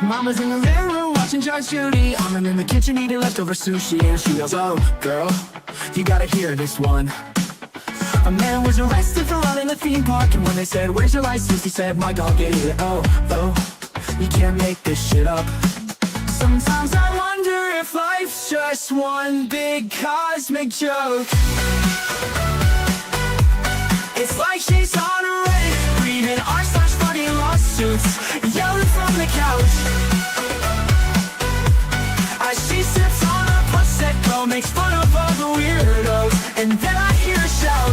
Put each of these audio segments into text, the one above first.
Mama's in the living room watching Judge Judy. I'm in the kitchen eating leftover sushi, and she goes, oh, girl, you gotta hear this one. A man was arrested for running the theme park, and when they said, where's your license? He said, my dog ate it. Oh, you can't make this shit up. Sometimes I wonder if life's just one big cosmic joke. It's like she's on a Reddit, reading r/funny lawsuits, yelling from the couch. As she sips on a Prosecco, makes fun of all the weirdos, and then I hear her shout.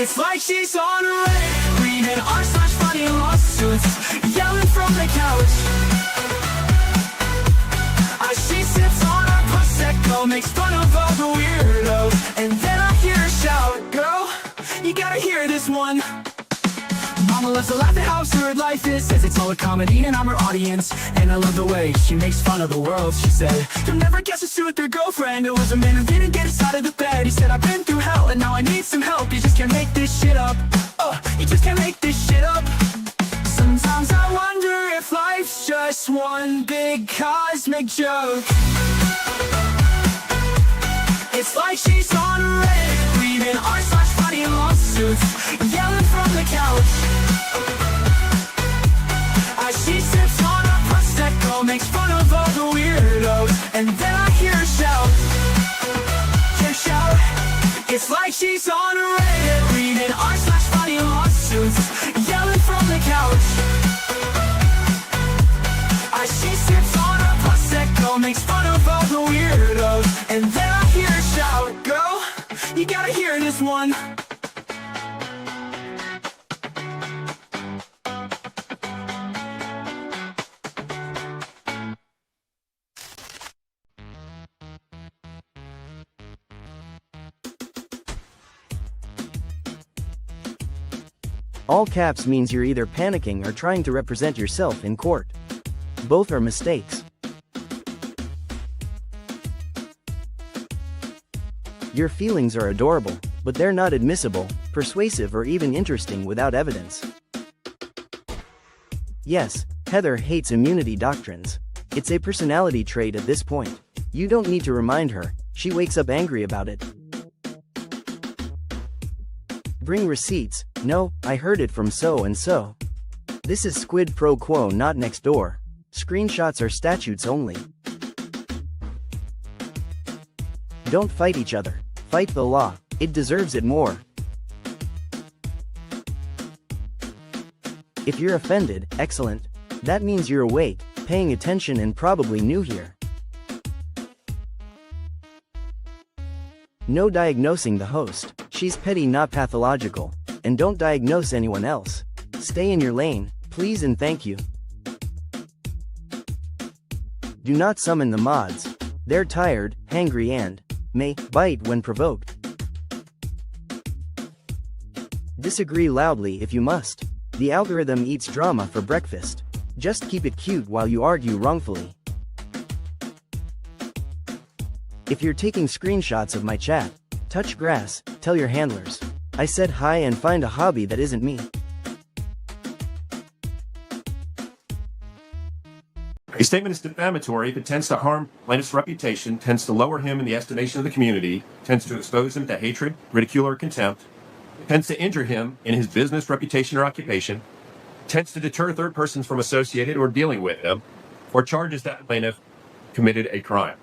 It's like she's on a Reddit, reading r/funny lawsuits, yelling from the couch. As she sips on a Prosecco, makes fun of all the weirdos, and then I hear her shout, girl, you gotta hear this one. Mama loves to laugh at how absurd life is, says it's all a comedy and I'm her audience. And I love the way she makes fun of the world. She said, you'll never guess who's with their girlfriend. It was a man who didn't get us out of the bed. He said, I've been through hell and now I need some help. You just can't make this shit up. You just can't make this shit up. Sometimes I wonder if life's just one big cosmic joke. It's like she's on a Reddit, reading r/funny lawsuits, yelling from the couch. As she sips on a Prosecco, makes fun of all the weirdos, and then I hear her shout. It's like she's on a Reddit, reading r/funny lawsuits, yelling from the couch. As she sips on a Prosecco, makes fun of all the weirdos, and then I hear her shout, girl, you gotta hear this one. All caps means you're either panicking or trying to represent yourself in court. Both are mistakes. Your feelings are adorable, but they're not admissible, persuasive, or even interesting without evidence. Yes, Heather hates immunity doctrines. It's a personality trait at this point. You don't need to remind her, she wakes up angry about it. Bring receipts. No, I heard it from so and so. This is Squid pro quo, not next door. Screenshots are statutes only. Don't fight each other. Fight the law. It deserves it more. If you're offended, excellent. That means you're awake, paying attention, and probably new here. No diagnosing the host. She's petty, not pathological. And don't diagnose anyone else. Stay in your lane, please and thank you. Do not summon the mods. They're tired, hangry, and may bite when provoked. Disagree loudly if you must. The algorithm eats drama for breakfast. Just keep it cute while you argue wrongfully. If you're taking screenshots of my chat, touch grass, tell your handlers. I said hi and find a hobby that isn't me. A statement is defamatory if it tends to harm plaintiff's reputation, tends to lower him in the estimation of the community, tends to expose him to hatred, ridicule, or contempt, tends to injure him in his business, reputation, or occupation, tends to deter third persons from associated or dealing with him, or charges that plaintiff committed a crime.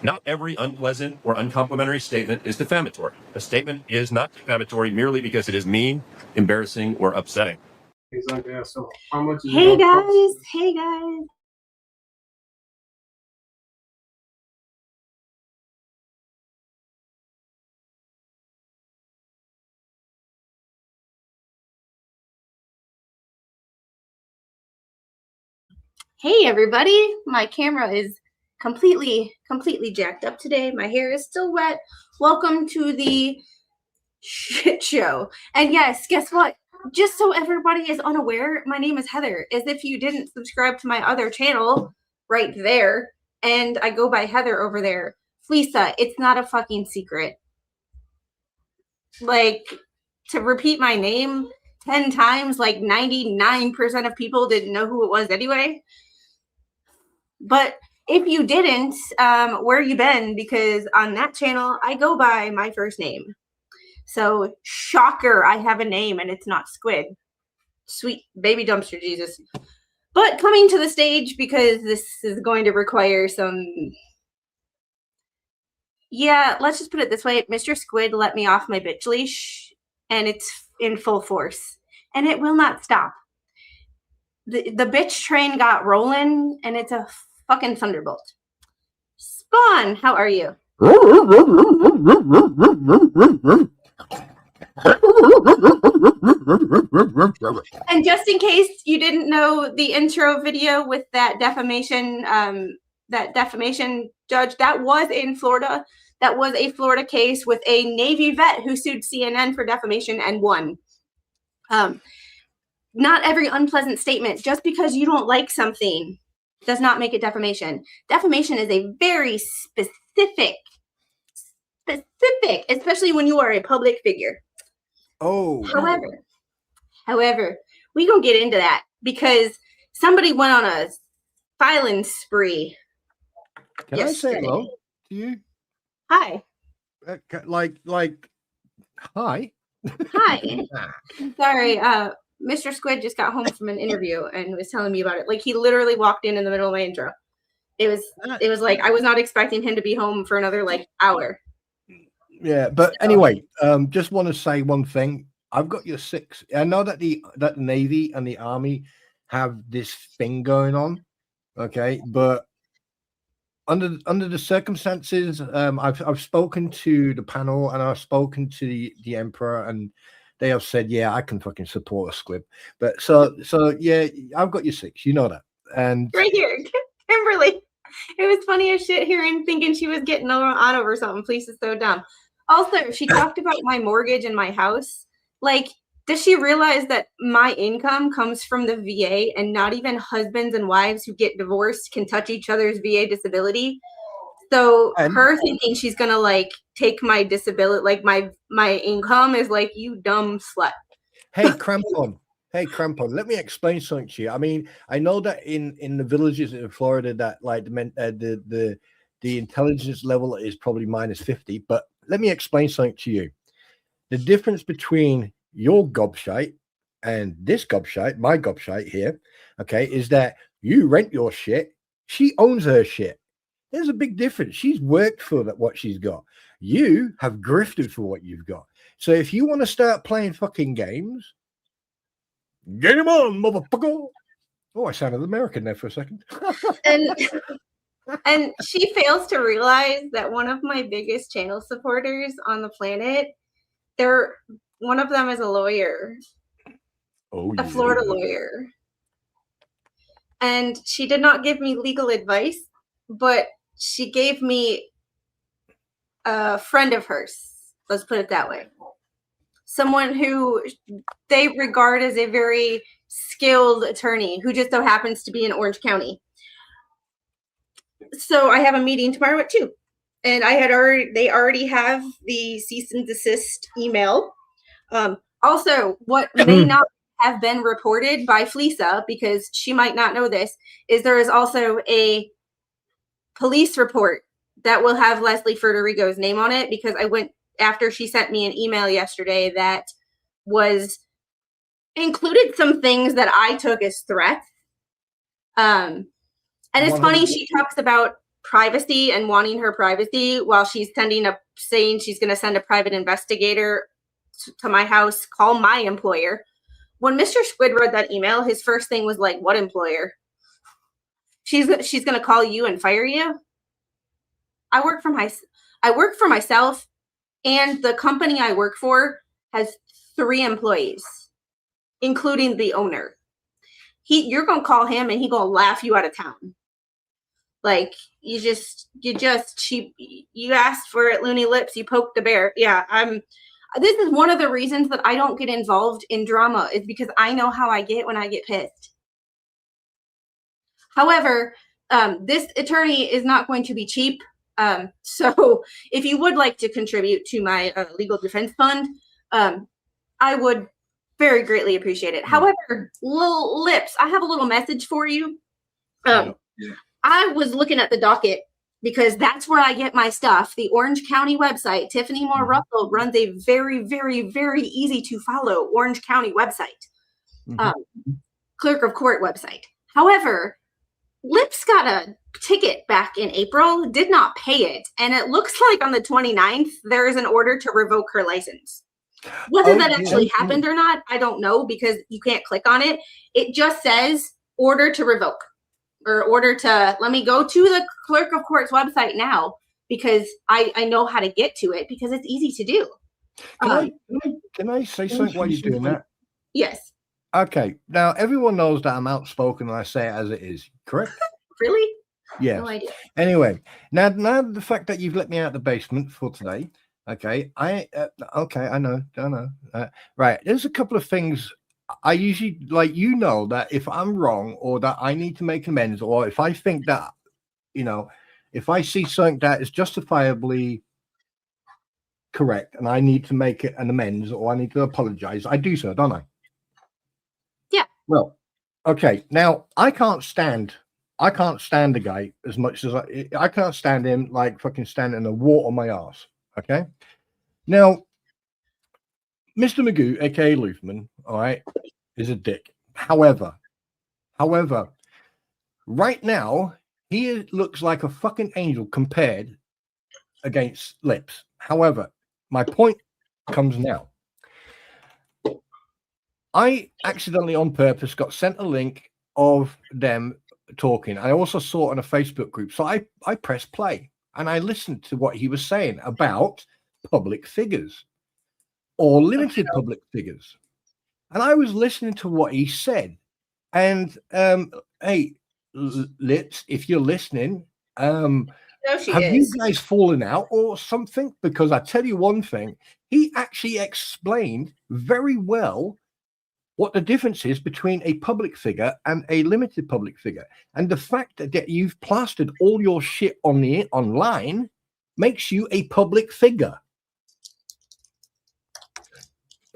Not every unpleasant or uncomplimentary statement is defamatory. A statement is not defamatory merely because it is mean, embarrassing, or upsetting. Hey guys. Hey everybody, my camera is completely jacked up today. My hair is still wet. Welcome to the shit show. And yes, guess what? Just so everybody is unaware, my name is Heather. As if you didn't subscribe to my other channel right there, and I go by Heather over there. Fleesa, it's not a fucking secret. Like, to repeat my name 10 times, like 99% of people didn't know who it was anyway. But if you didn't, where you been? Because on that channel, I go by my first name. So, shocker, I have a name and it's not Squid. Sweet baby dumpster Jesus. But coming to the stage, because this is going to require some... Yeah, let's just put it this way. Mr. Squid let me off my bitch leash, and it's in full force. And it will not stop. The bitch train got rolling, and it's a fucking thunderbolt. Spawn, how are you? And just in case you didn't know the intro video with that defamation judge, that was in Florida. That was a Florida case with a Navy vet who sued CNN for defamation and won. Not every unpleasant statement, just because you don't like something, does not make it defamation. Defamation is a very specific, especially when you are a public figure. Oh. However, we gonna get into that because somebody went on a filing spree. Can yesterday. I say hello to you? Hi. Hi. Hi. Sorry, Mr. Squid just got home from an interview and was telling me about it. Like, he literally walked in the middle of my intro. It was like I was not expecting him to be home for another hour. Yeah, but anyway, just want to say one thing. I've got your 6. I know that the Navy and the Army have this thing going on, okay, but under the circumstances, I've spoken to the panel and I've spoken to the Emperor, and they have said, yeah, I can fucking support a Squib. But so yeah, I've got your 6. You know that. And right here, Kimberly. It was funny as shit hearing, thinking she was getting on over something. Please is so dumb. Also, she talked about my mortgage and my house. Like, does she realize that my income comes from the VA and not even husbands and wives who get divorced can touch each other's VA disability? So her thinking she's gonna take my disability, my income is like, you dumb slut. Hey, Crampon. Let me explain something to you. I mean, I know that in the villages in Florida that the intelligence level is probably -50, but let me explain something to you. The difference between your gobshite and this gobshite, my gobshite here, okay, is that you rent your shit. She owns her shit. There's a big difference. She's worked for what she's got. You have grifted for what you've got. So if you want to start playing fucking games, get him on, motherfucker. Oh, I sounded American there for a second. And she fails to realize that one of my biggest channel supporters on the planet, one of them is a lawyer. Oh, a Florida lawyer. And she did not give me legal advice, but she gave me a friend of hers. Let's put it that way. Someone who they regard as a very skilled attorney who just so happens to be in Orange County. So I have a meeting tomorrow at 2. And they already have the cease and desist email. Also, what may not have been reported by Fleesa, because she might not know this, is there is also a police report that will have Leslie Ferderigos' name on it, because I went after she sent me an email yesterday that included some things that I took as threats. And it's funny, she talks about privacy and wanting her privacy while she's saying she's going to send a private investigator to my house, call my employer. When Mr. Squid read that email, his first thing was like, what employer? She's going to call you and fire you? I work for myself, and the company I work for has 3 employees, including the owner. You're going to call him and he going to laugh you out of town. Like, you asked for it, loony lips, you poked the bear. Yeah, this is one of the reasons that I don't get involved in drama, is because I know how I get when I get pissed. However, this attorney is not going to be cheap. So if you would like to contribute to my legal defense fund, I would Very greatly appreciate it. However, little lips, I have a little message for you. I was looking at the docket because that's where I get my stuff. The Orange County website, Tiffany Moore Russell runs a very, very, very easy to follow Orange County website, clerk of court website. However, Lips got a ticket back in April, did not pay it, and it looks like on the 29th, there is an order to revoke her license. Whether that actually happened or not, I don't know because you can't click on it. It just says order to revoke or order to, let me go to the clerk of court's website now because I know how to get to it because it's easy to do. Can I say something while you're doing that? Yes. Okay. Now, everyone knows that I'm outspoken and I say it as it is, correct? Really? Yeah. No idea. Anyway, now the fact that you've let me out of the basement for today, okay, I know. Right, there's a couple of things I usually that if I'm wrong or that I need to make amends, or if I think that, if I see something that is justifiably correct and I need to make it an amends or I need to apologize, I do so, don't I? Yeah. Well, okay. Now I can't stand the guy as much as I can't stand him like fucking standing a wart on my ass. Okay. Now, Mr. Magoo, aka Luthman, all right, is a dick. However, right now he looks like a fucking angel compared against Lips. However, my point comes now. I accidentally on purpose got sent a link of them talking. I also saw it on a Facebook group. So I pressed play and I listened to what he was saying about public figures or limited public figures. And I was listening to what he said. And hey, Lips, if you're listening, have you guys fallen out or something? Because I tell you one thing, he actually explained very well what the difference is between a public figure and a limited public figure. And the fact that you've plastered all your shit on the online makes you a public figure.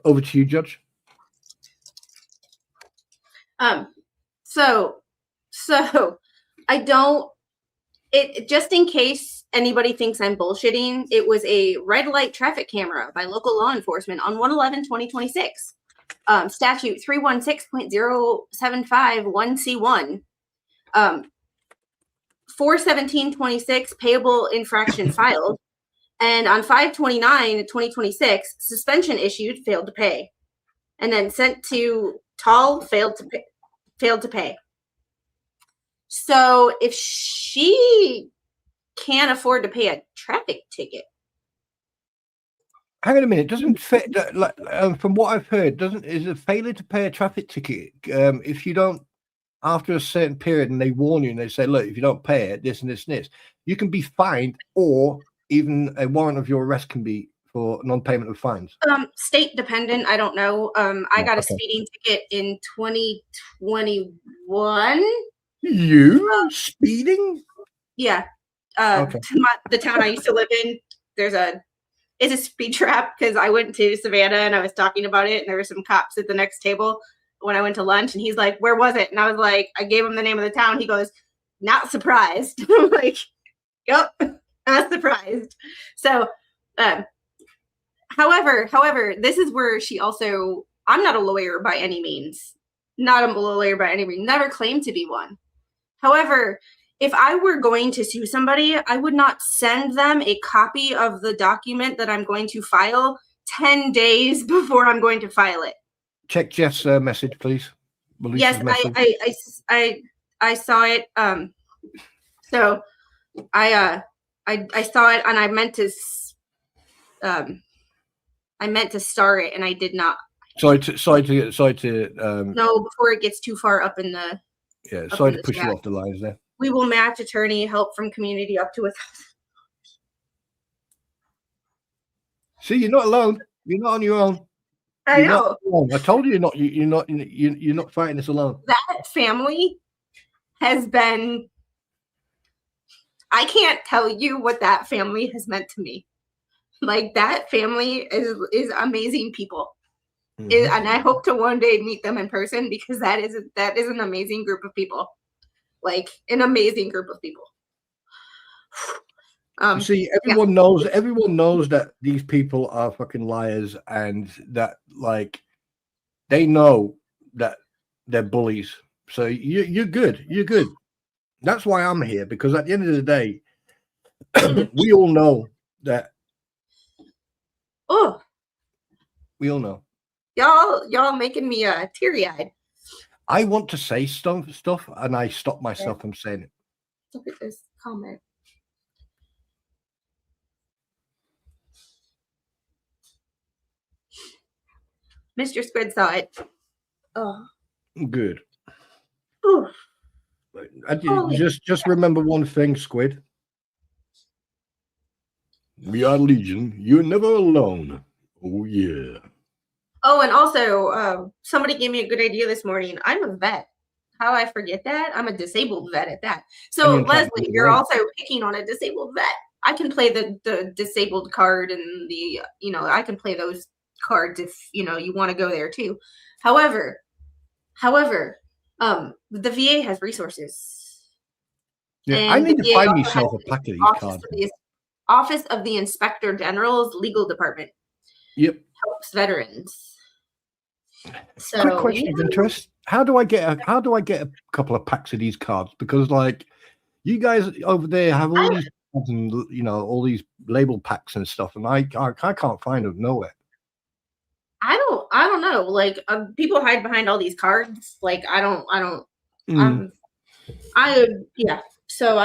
Over to you, Judge. So I don't, just in case anybody thinks I'm bullshitting, it was a red light traffic camera by local law enforcement on 1/11/2026. Statute 316.075 1C1, 4/17/26 payable infraction filed, and on 5/29/2026 suspension issued, failed to pay, and then sent to Tall, failed to pay. So if she can't afford to pay a traffic ticket. Hang on a minute. From what I've heard, is a failure to pay a traffic ticket if you don't after a certain period and they warn you and they say, look, if you don't pay it, this and this and this, you can be fined or even a warrant of your arrest can be for non-payment of fines. State dependent. I don't know. I got a speeding ticket in 2021. You speeding? Yeah. The town I used to live in, it's a speed trap because I went to Savannah and I was talking about it and there were some cops at the next table when I went to lunch and he's like, where was it? And I was like, I gave him the name of the town. He goes, not surprised. I'm like, yep, not surprised. So, however, this is where she also, I'm not a lawyer by any means. Not a lawyer by any means. Never claimed to be one. However, if I were going to sue somebody, I would not send them a copy of the document that I'm going to file 10 days before I'm going to file it. Check Jeff's message, please. Yes, I saw it. So I saw it and I meant to start it and I did not. Sorry to no, before it gets too far up in the. Yeah, sorry to push you off the lines there. We will match attorney help from community up to $1,000. See, you're not alone. You're not on your own. I know. I told you you're not fighting this alone. That family has been. I can't tell you what that family has meant to me. Like that family is amazing people. And I hope to one day meet them in person because that is an amazing group of people, like an amazing group of people. You see, everyone knows that these people are fucking liars, and that like they know that they're bullies. So you're good. You're good. That's why I'm here, because at the end of the day, we all know that. Oh, we all know. Y'all making me teary-eyed. I want to say stuff, and I stop myself from saying it. Look at this comment. Mr. Squid saw it. Oh, Good. ooh. Just remember one thing, Squid. We are Legion. You're never alone. Oh yeah. Oh, and also, somebody gave me a good idea this morning. I'm a vet. How I forget that? I'm a disabled vet at that. So, Leslie, you're also picking on a disabled vet. I can play the disabled card and the, I can play those cards if, you want to go there too. However, the VA has resources. Yeah, And I need the to VA find also myself has a pack of these Office cards. of the Office of the Inspector General's legal department. Yep. Helps veterans. So, quick question of interest: How do I get a couple of packs of these cards? Because like you guys over there have all these cards and all these label packs and stuff, and I can't find them nowhere. I don't know. Like people hide behind all these cards. Like I don't. Yeah. So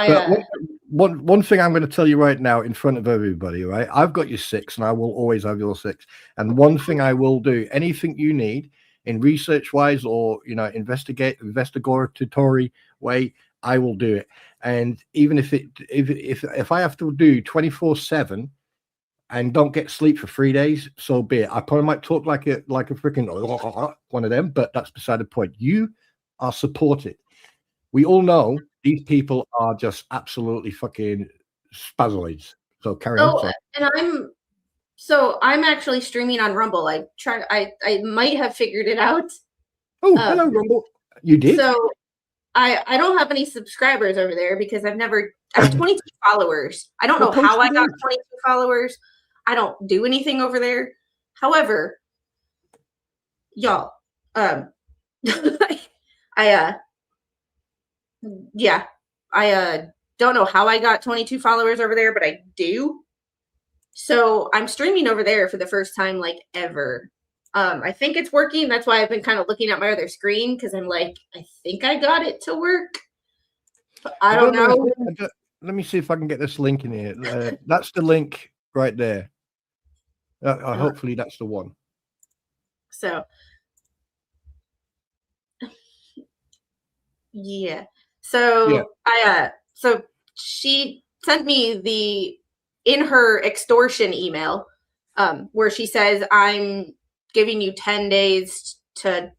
one thing I'm going to tell you right now in front of everybody, right? I've got your 6, and I will always have your 6. And one thing I will do, anything you need in research wise or investigatory way, I will do it. And even if I have to do 24/7 and don't get sleep for 3 days, so be it. I probably might talk like a freaking one of them, but that's beside the point. You are supported. We all know these people are just absolutely fucking spazoids. So carry on. And I'm actually streaming on Rumble. I might have figured it out. Oh, hello, Rumble. You did? So I don't have any subscribers over there because I have 22 followers. I don't know how I got 22 followers. I don't do anything over there. However, y'all, I don't know how I got 22 followers over there, but I do. So I'm streaming over there for the first time like ever. I think it's working. That's why I've been kind of looking at my other screen because I'm like, I think I got it to work. But I don't know. Let me see if I can get this link in here. That's the link right there. Hopefully that's the one. So, yeah. So so she sent me in her extortion email, where she says, I'm giving you 10 days to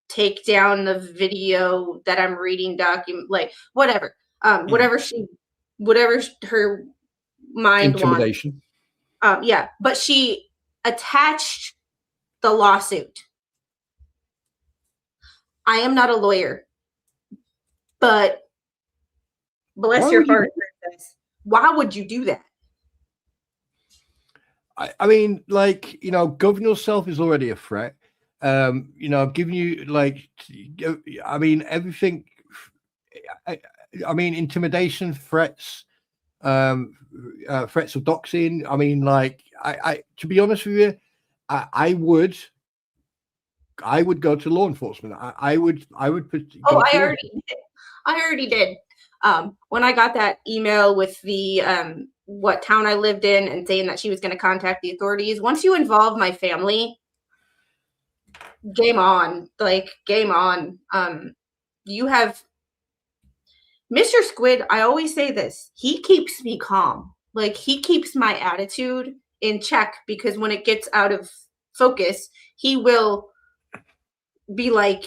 take down the video that I'm reading like whatever. Whatever her mind Intimidation. wants. Yeah. But she attached the lawsuit. I am not a lawyer. But bless your heart, princess. Why would you do that? I mean, like, governing yourself is already a threat. Giving you everything. I mean, intimidation, threats, threats of doxing. I mean, like, I to be honest with you, I would go to law enforcement. I would. I already did. When I got that email with the what town I lived in and saying that she was going to contact the authorities. Once you involve my family, game on. Like, game on. You have Mr. Squid. I always say this. He keeps me calm. Like, he keeps my attitude in check because when it gets out of focus, he will be like,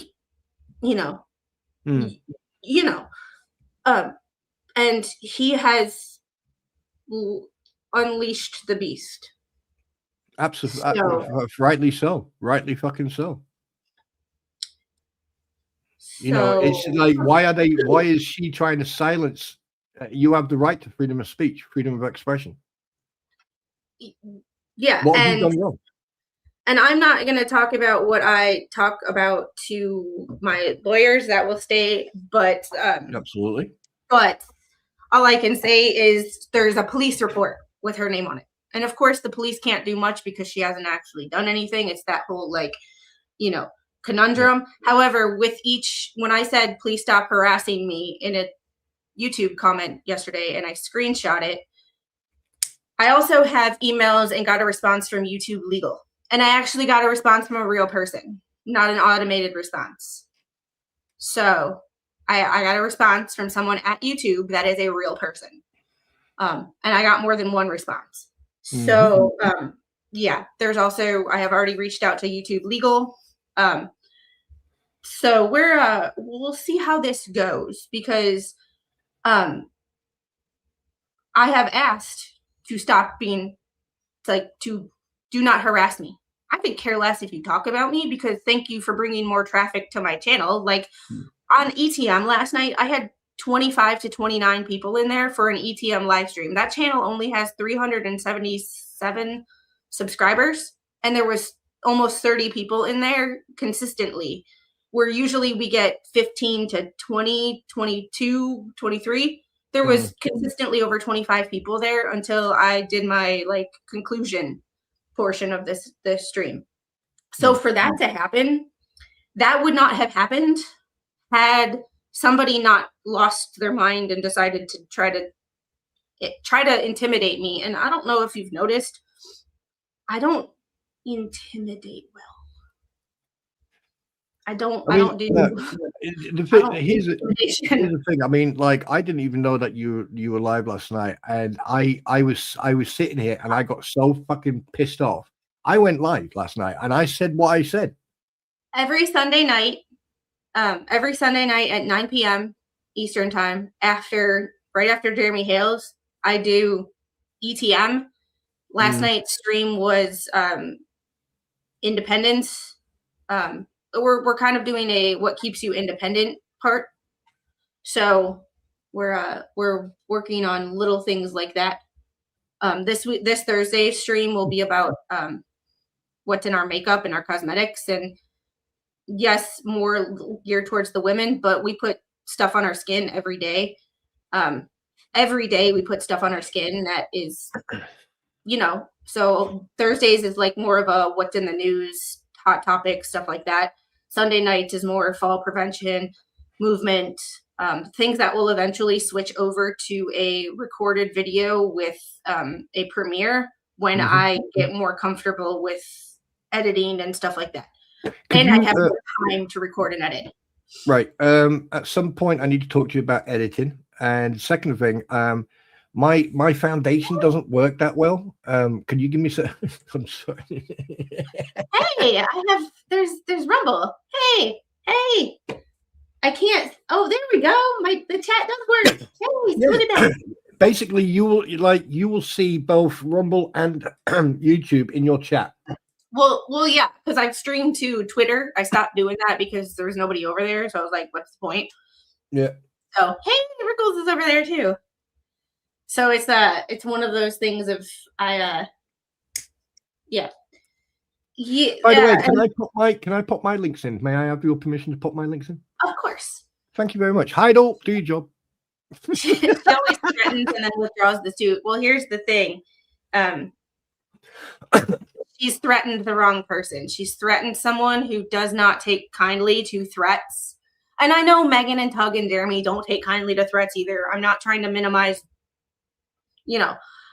and he has unleashed the beast. Absolutely, So, rightly so. Rightly fucking so. You know, it's so like, why is she trying to silence? You have the right to freedom of speech, freedom of expression. yeah, What have you done wrong? and I'm not going to talk about what I talk about to my lawyers. That will stay, but Absolutely. but all I can say is there's a police report with her name on it. And of course, the police can't do much because she hasn't actually done anything. It's that whole, like, conundrum. Yeah. However, when I said, please stop harassing me in a YouTube comment yesterday and I screenshot it, I also have emails and got a response from YouTube Legal. And I actually got a response from a real person, not an automated response. So I got a response from someone at YouTube that is a real person. And I got more than one response. So, yeah, there's also, I have already reached out to YouTube Legal. So we'll see how this goes, because I have asked to stop being, to do not harass me. I could care less if you talk about me, because thank you for bringing more traffic to my channel. Like on ETM last night, I had 25 to 29 people in there for an ETM live stream. That channel only has 377 subscribers, and there was almost 30 people in there consistently, where usually we get 15 to 20, 22, 23. There was consistently over 25 people there until I did my conclusion portion of this stream. So for that to happen, that would not have happened had somebody not lost their mind and decided to try to intimidate me. And I don't know if you've noticed, I don't intimidate well. I don't do. Here's the thing. I mean, like, I didn't even know that you were live last night, and I was sitting here, and I got so fucking pissed off. I went live last night, and I said what I said. Every Sunday night at 9 p.m. Eastern time, right after Jeremy Hales, I do ETM. Last night's stream was independence. We're kind of doing a what keeps you independent part. So we're working on little things like that. This Thursday's stream will be about what's in our makeup and our cosmetics, and yes, more geared towards the women, but we put stuff on our skin every day. Every day we put stuff on our skin that is, so Thursdays is like more of a what's in the news, hot topics, stuff like that. Sunday nights is more fall prevention, movement, things that will eventually switch over to a recorded video with a premiere when I get more comfortable with editing and stuff like that. I have more time to record and edit. Right. At some point, I need to talk to you about editing. And second thing, my foundation doesn't work that well. Can you give me some? I'm sorry. Hey, there's Rumble. Hey, I can't. Oh, there we go. The chat does work. Hey, split it out. Basically, you will see both Rumble and YouTube in your chat. Well, yeah, because I've streamed to Twitter. I stopped doing that because there was nobody over there. So I was like, what's the point? Yeah. So, hey, Rickles is over there too. So it's one of those things of yeah. By the way, can I put my links in? May I have your permission to put my links in? Of course. Thank you very much. Heidel, do your job. She always threatens and then withdraws the suit. Well, here's the thing. She's threatened the wrong person. She's threatened someone who does not take kindly to threats. And I know Megan and Tug and Jeremy don't take kindly to threats either. I'm not trying to minimize,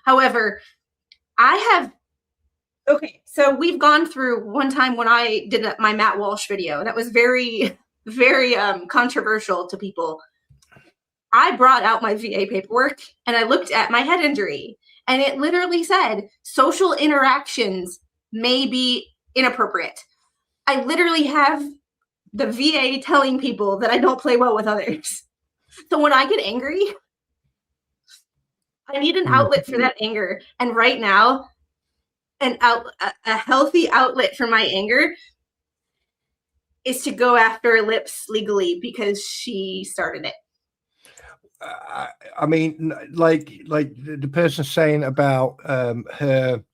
However, okay, so we've gone through one time when I did my Matt Walsh video. That was very, very controversial to people. I brought out my VA paperwork and I looked at my head injury, and it literally said social interactions may be inappropriate. I literally have the VA telling people that I don't play well with others. So when I get angry, I need an outlet for that anger. And right now, a healthy outlet for my anger is to go after Lips legally because she started it. I mean, like the person saying about her,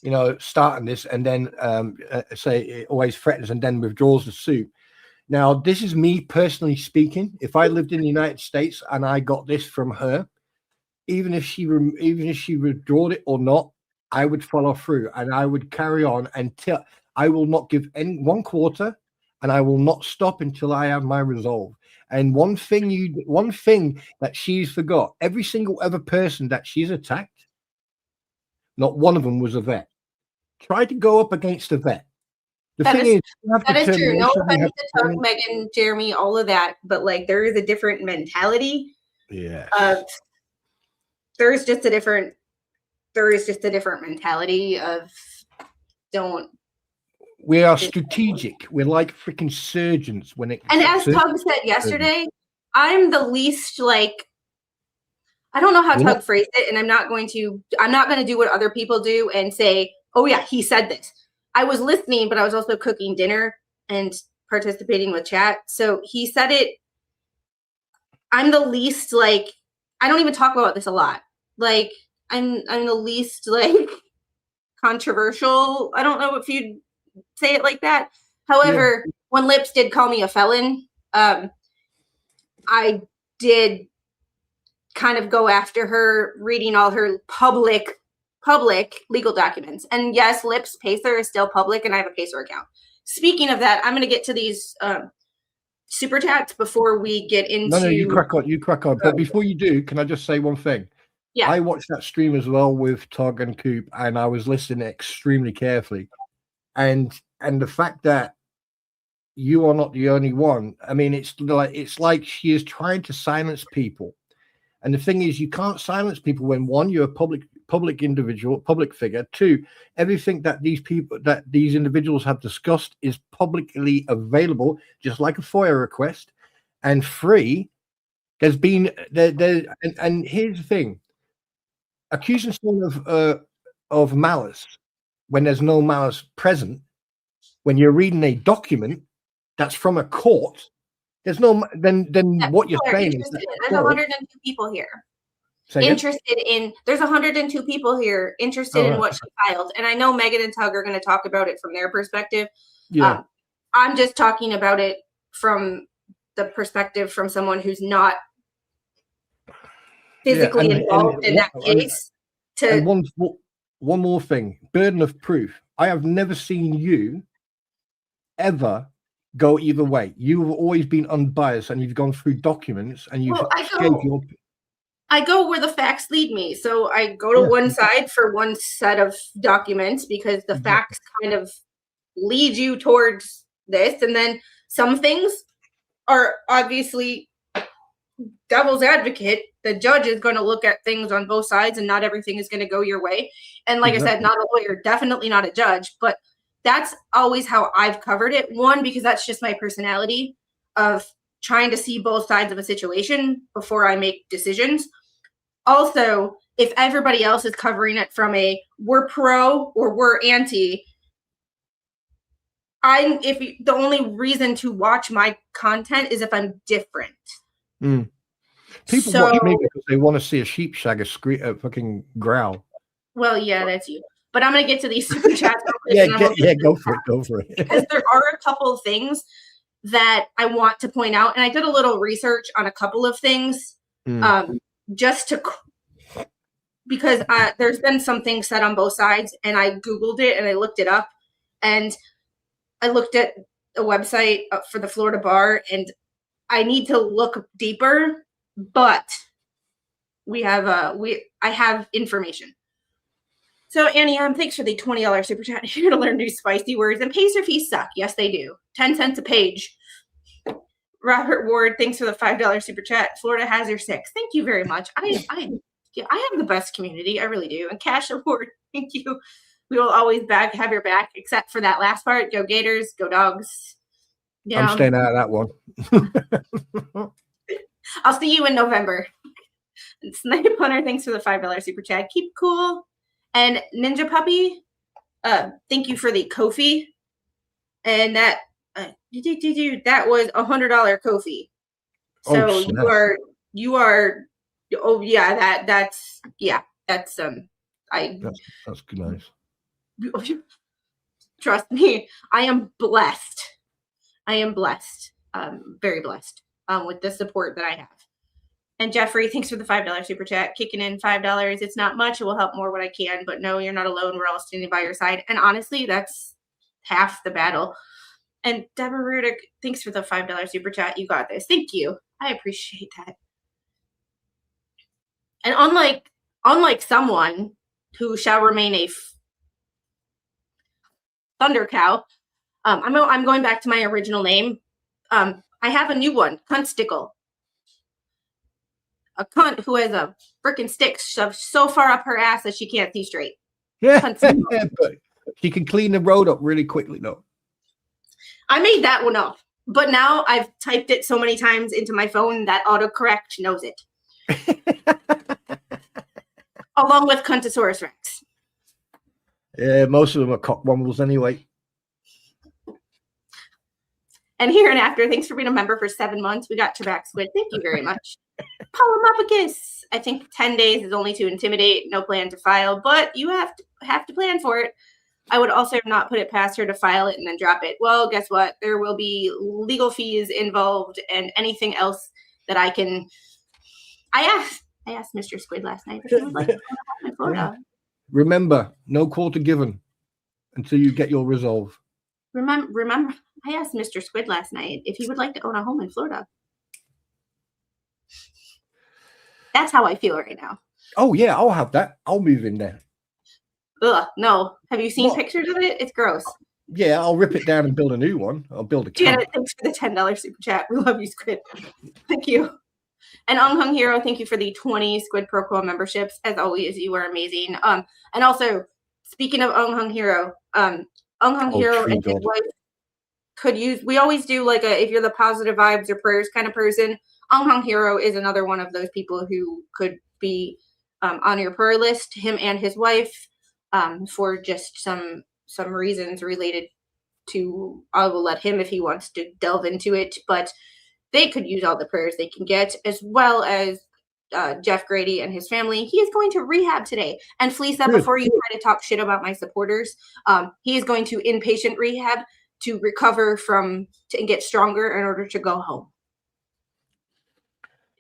you know, starting this and then say it always threatens and then withdraws the suit. Now, this is me personally speaking. If I lived in the United States and I got this from her, even if she withdrew it or not, I would follow through and I would carry on until I will not give any 1/4, and I will not stop until I have my resolve. And one thing that she's forgot: every single other person that she's attacked, not one of them was a vet. Try to go up against a vet. The That thing is- is, you have That is true. No determination, you offense have to Tuck, Megan, Jeremy, all of that, but like there is a different mentality. yeah. There is just a different mentality of don't. We are strategic. We're like freaking surgeons when it. And as Tug said yesterday, I'm the least like. I don't know how Tug phrased it, and I'm not going to do what other people do and say, "Oh yeah, he said this." I was listening, but I was also cooking dinner and participating with chat. So he said it. I'm the least like. I don't even talk about this a lot. Like I'm the least like controversial. I don't know if you'd say it like that. However, when Lips did call me a felon, I did kind of go after her, reading all her public legal documents. And yes, Lips Pacer is still public, and I have a Pacer account. Speaking of that, I'm going to get to these super chats before we get into. No, you crack on. But before you do, can I just say one thing? Yeah. I watched that stream as well with Tog and Coop, and I was listening extremely carefully. And the fact that you are not the only one, I mean, it's like she is trying to silence people. And the thing is, you can't silence people when, one, you're a public individual, public figure. Two, everything that these individuals have discussed is publicly available, just like a FOIA request. And three, there's been and here's the thing: accusing someone of malice when there's no malice present, when you're reading a document that's from a court, there's no then what you're saying is that there's 102 people here there's 102 people here interested in what she filed. And I know Megan and Tug are going to talk about it from their perspective. Yeah. I'm just talking about it from the perspective from someone who's not physically involved in that case. And one more thing, burden of proof. I have never seen you ever go either way. You've always been unbiased, and you've gone through documents, and you've I go where the facts lead me. So I go to one side for one set of documents because the facts kind of lead you towards this. And then some things are obviously devil's advocate. The judge is going to look at things on both sides, and not everything is going to go your way. And like I said, not a lawyer, definitely not a judge, but that's always how I've covered it. One, because that's just my personality of trying to see both sides of a situation before I make decisions. Also, if everybody else is covering it from a we're pro or we're anti, the only reason to watch my content is if I'm different. People watch me because they want to see a sheep shag a fucking growl. Well, yeah, that's you. But I'm going to get to these super chats. Go for it. Because there are a couple of things that I want to point out. And I did a little research on a couple of things because there's been some things said on both sides, and I Googled it and I looked it up, and I looked at a website for the Florida bar, and I need to look deeper, but I have information. So, Annie, thanks for the $20 super chat. You're going to learn new spicy words. And Pacer fees suck. Yes, they do. 10 cents a page. Robert Ward, thanks for the $5 super chat. Florida has her 6. Thank you very much. I have the best community. I really do. And Cash Award, thank you. We will always have your back, except for that last part. Go Gators. Go Dogs. Yeah. I'm staying out of that one. I'll see you in November. And Snipe Hunter, thanks for the $5 super chat. Keep cool. And Ninja Puppy, Thank you for the Ko-fi. And that that was $100 Ko-fi. So you are oh yeah, that's that's nice. Trust me, I am blessed. I am blessed. Very blessed with the support that I have. And Jeffrey, thanks for the $5 super chat. Kicking in $5. It's not much. It will help more when I can. But no, you're not alone. We're all standing by your side. And honestly, that's half the battle. And Deborah Rudick, thanks for the $5 super chat. You got this. Thank you. I appreciate that. And unlike someone who shall remain a thunder cow, I'm going back to my original name. I have a new one, Cuntstickle. A cunt who has a freaking stick shoved so far up her ass that she can't see straight. Yeah, but she can clean the road up really quickly, though. I made that one up, but now I've typed it so many times into my phone that autocorrect knows it. Along with Cuntosaurus Rex. Yeah, most of them are cockwombles anyway. And here and after, thanks for being a member for 7 months. We got your back, Squid. Thank you very much. Polymopicus. I think 10 days is only to intimidate. No plan to file, but you have to plan for it. I would also not put it past her to file it and then drop it. Well, guess what? There will be legal fees involved and anything else that I can. I asked Mr. Squid last night if he would like to come to Florida. Remember, no quarter given until you get your resolve. Remember, I asked Mr. Squid last night if he would like to own a home in Florida. That's how I feel right now. Oh, yeah, I'll have that. I'll move in there. Ugh, no. Have you seen pictures of it? It's gross. Yeah, I'll rip it down and build a new one. I'll build a camp. Janet, thanks for the $10 super chat. We love you, Squid. Thank you. And Hung Hero, thank you for the 20 Squid Pro Quo memberships. As always, you are amazing. And also, speaking of Hung Hero, Hung Hero and his wife could use. We always do like a if you're the positive vibes or prayers kind of person. Hung Hero is another one of those people who could be on your prayer list. Him and his wife, for just some reasons related to. I will let him if he wants to delve into it, but they could use all the prayers they can get, as well as Jeff Grady and his family. He is going to rehab today. And Fleesa, before you try to talk shit about my supporters, he is going to inpatient rehab to recover and get stronger in order to go home.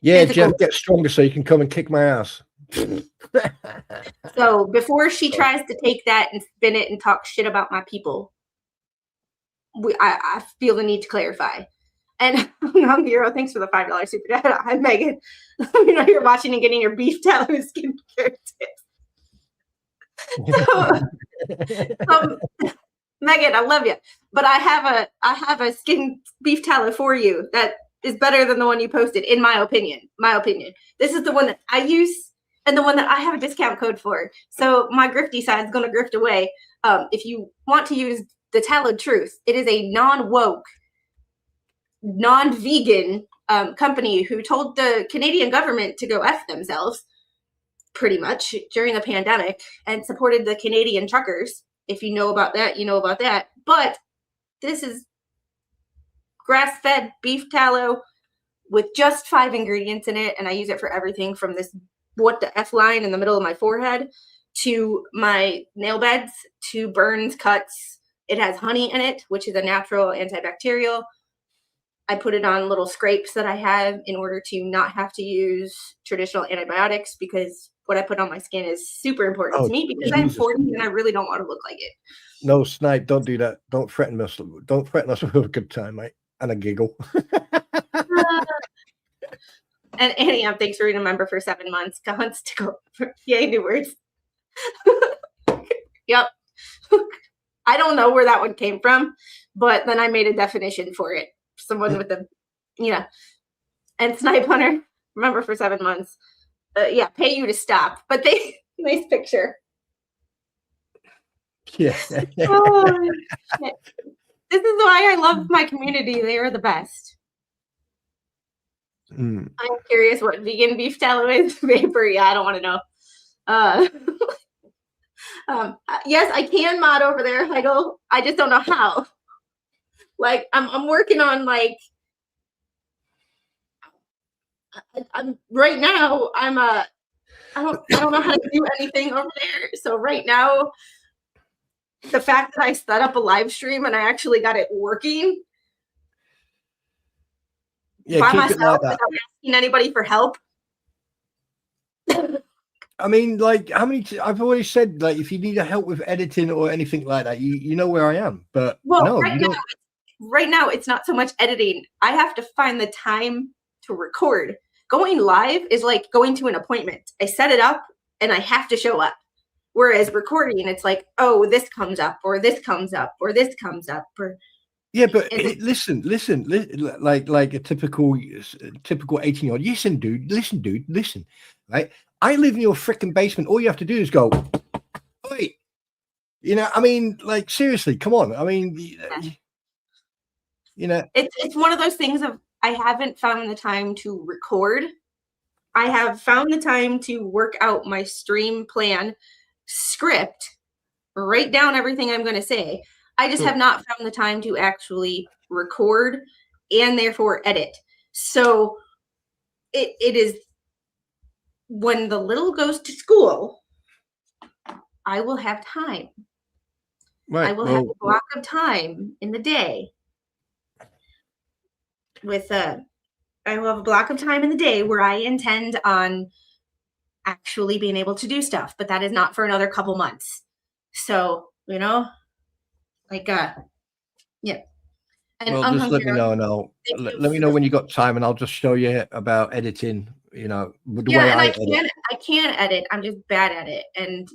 Yeah, Jeff, get stronger so you can come and kick my ass. So before she tries to take that and spin it and talk shit about my people, I feel the need to clarify. And Hung Hero, thanks for the $5 super chat. Hi, Megan. You know you're watching and getting your beef tallow skincare tips. Megan, I love you, but I have a skin beef tallow for you that is better than the one you posted, in my opinion. This is the one that I use and the one that I have a discount code for. So my grifty side is going to grift away. If you want to use the Tallowed Truth, it is a non-woke, non-vegan company who told the Canadian government to go F themselves, pretty much, during the pandemic, and supported the Canadian truckers. If you know about that, you know about that. But this is grass-fed beef tallow with just 5 ingredients in it, and I use it for everything from this what the F line in the middle of my forehead to my nail beds to burns, cuts. It has honey in it, which is a natural antibacterial. I put it on little scrapes that I have in order to not have to use traditional antibiotics, because what I put on my skin is super important to me, because I'm 40 and I really don't want to look like it. No, Snipe, don't do that. Don't threaten us. Don't threaten us with a good time, mate. And a giggle. And Annie, thanks for being a member for 7 months. Yay, new words. Yep. I don't know where that one came from, but then I made a definition for it. Someone with a, and Snipe Hunter, remember, for 7 months. Pay you to stop. But nice picture. Yeah. Oh, shit. This is why I love my community. They are the best. I'm curious what vegan beef tallow is. Vapor, I don't want to know. Yes, I can mod over there, Heigl. I just don't know how. Like, I'm working on like. I'm right now. I don't know how to do anything over there. So right now, the fact that I set up a live stream and I actually got it working by keep it myself like that. without asking anybody for help. I mean, like, how many? I've always said, like, if you need help with editing or anything like that, you know where I am. But Well, no, you don't. right now, it's not so much editing. I have to find the time to record. Going live is like going to an appointment. I set it up and I have to show up. Whereas recording, it's like, oh, this comes up, or this comes up, or this comes up, or Yeah, but listen, like a typical 18-year-old. Listen, dude. Right? I live in your freaking basement. All you have to do is go, wait. You know, I mean, like, seriously, come on. I mean, you know, it's one of those things of I haven't found the time to record. I have found the time to work out my stream plan script, write down everything I'm going to say. I just have not found the time to actually record and therefore edit. So it is when the little goes to school, I will have time. right? I will have a block of time in the day I will have a block of time in the day where I intend on actually being able to do stuff, but that is not for another couple months. So, you know, like, yeah. And well, just let me know, and let me know when you got time, and I'll just show you about editing. You know, the way I edit. I can edit. I'm just bad at it, and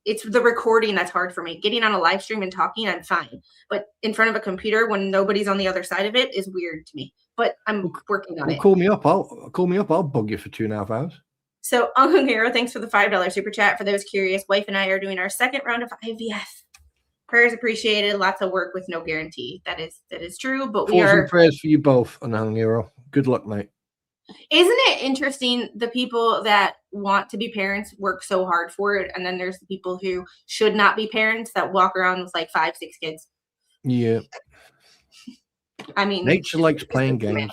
it's the recording that's hard for me. Getting on a live stream and talking, I'm fine, but in front of a computer when nobody's on the other side of it is weird to me. But I'm working on it. Call me up. I'll bug you for 2.5 hours. So Uncle Hero, thanks for the $5 super chat. For those curious, wife and I are doing our second round of IVF. Prayers appreciated. Lots of work with no guarantee. That is true. But we are prayers for you both, Uncle Hero. Good luck, mate. Isn't it interesting? The people that want to be parents work so hard for it, and then there's the people who should not be parents that walk around with like 5-6 kids. Yeah. I mean, nature likes playing games.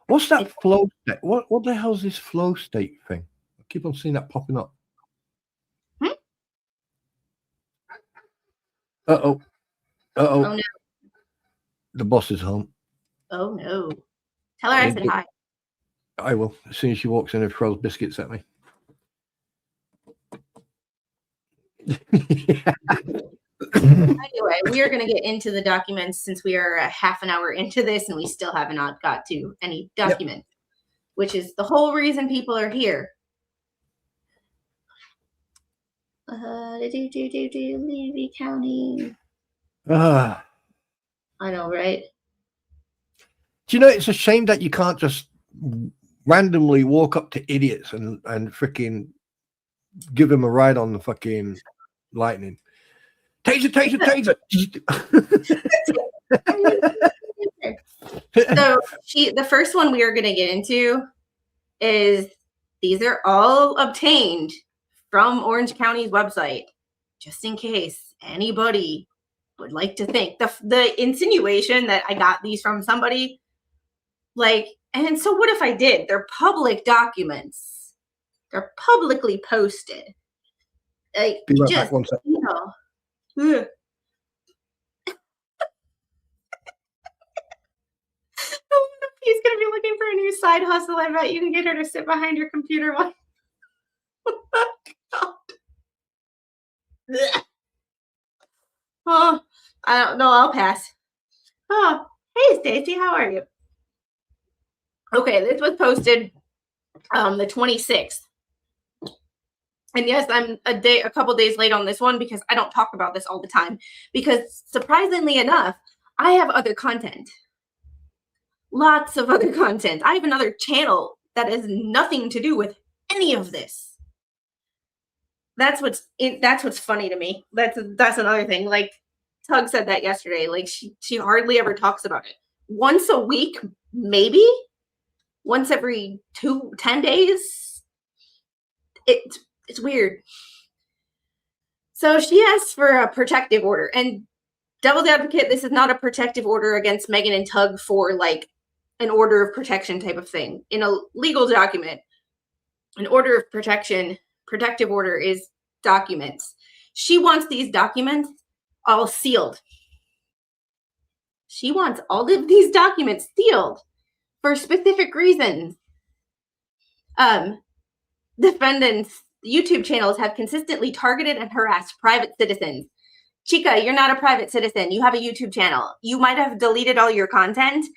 What's that flow state? What the hell is this flow state thing? I keep on seeing that popping up. Uh-oh. Oh no. The boss is home. Oh no. Tell her I said hi. I will. As soon as she walks in and throws biscuits at me. Anyway, we are going to get into the documents since we are a half an hour into this and we still have not got to any documents, which is the whole reason people are here. Levy County. I know, right? Do you know, it's a shame that you can't just randomly walk up to idiots and freaking give them a ride on the fucking lightning. Taser. So the first one we are going to get into is these are all obtained from Orange County's website, just in case anybody would like to think. The insinuation that I got these from somebody, like, and so what if I did? They're public documents. They're publicly posted. Like, be right just, back, one second. you know. He's going to be looking for a new side hustle. I bet you can get her to sit behind your computer while. Oh, I don't know. I'll pass. Oh, hey, Stacy, how are you? Okay, this was posted the 26th. And yes, I'm a couple days late on this one because I don't talk about this all the time. Because surprisingly enough, I have other content. Lots of other content. I have another channel that has nothing to do with any of this. That's what's funny to me. That's another thing. Like Tug said that yesterday. Like she hardly ever talks about it. Once a week, maybe. Once every 10 days. It's weird. So she asked for a protective order, and devil's advocate, this is not a protective order against Megan and Tug for like an order of protection type of thing. In a legal document, an order of protection, protective order is documents. She wants these documents all sealed. She wants all of these documents sealed for specific reasons. Defendants' YouTube channels have consistently targeted and harassed private citizens. Chica, you're not a private citizen. You have a YouTube channel. You might have deleted all your content,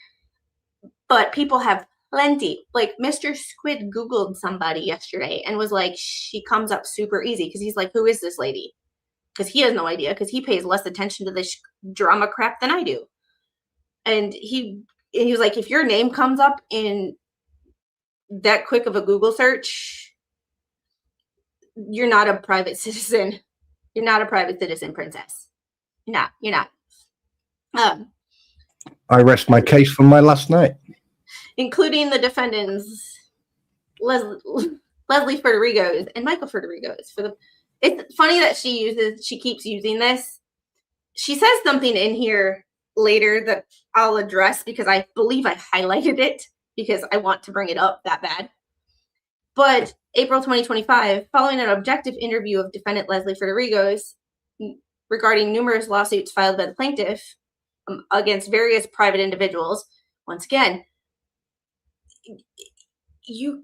but people have plenty. Like Mr. Squid Googled somebody yesterday and was like, she comes up super easy because he's like, who is this lady? Because he has no idea because he pays less attention to this drama crap than I do. And he was like, if your name comes up in that quick of a Google search, you're not a private citizen. You're not a private citizen, princess. You're not. I rest my case from my last night. Including the defendants, Leslie Ferderigos and Michael Ferderigos. It's funny that she keeps using this. She says something in here later that I'll address because I believe I highlighted it because I want to bring it up that bad. But April 2025, following an objective interview of defendant Leslie Ferderigos regarding numerous lawsuits filed by the plaintiff against various private individuals, once again, you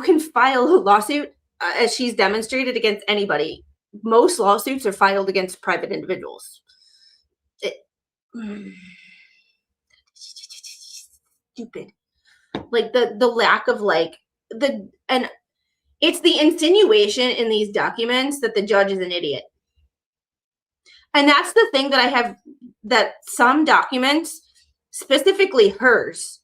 can file a lawsuit as she's demonstrated against anybody. Most lawsuits are filed against private individuals. Stupid. Like the lack of and it's the insinuation in these documents that the judge is an idiot. And that's the thing that I have, that some documents, specifically hers,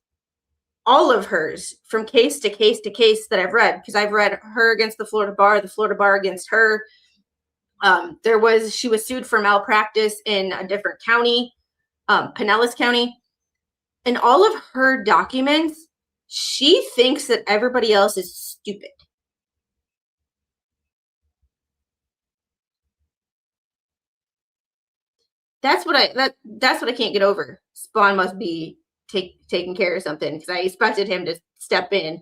all of hers, from case to case to case that I've read, because I've read her against the Florida bar against her. She was sued for malpractice in a different county, Pinellas County. And all of her documents, she thinks that everybody else is stupid. That's what I can't get over. Spawn must be taking care of something because I expected him to step in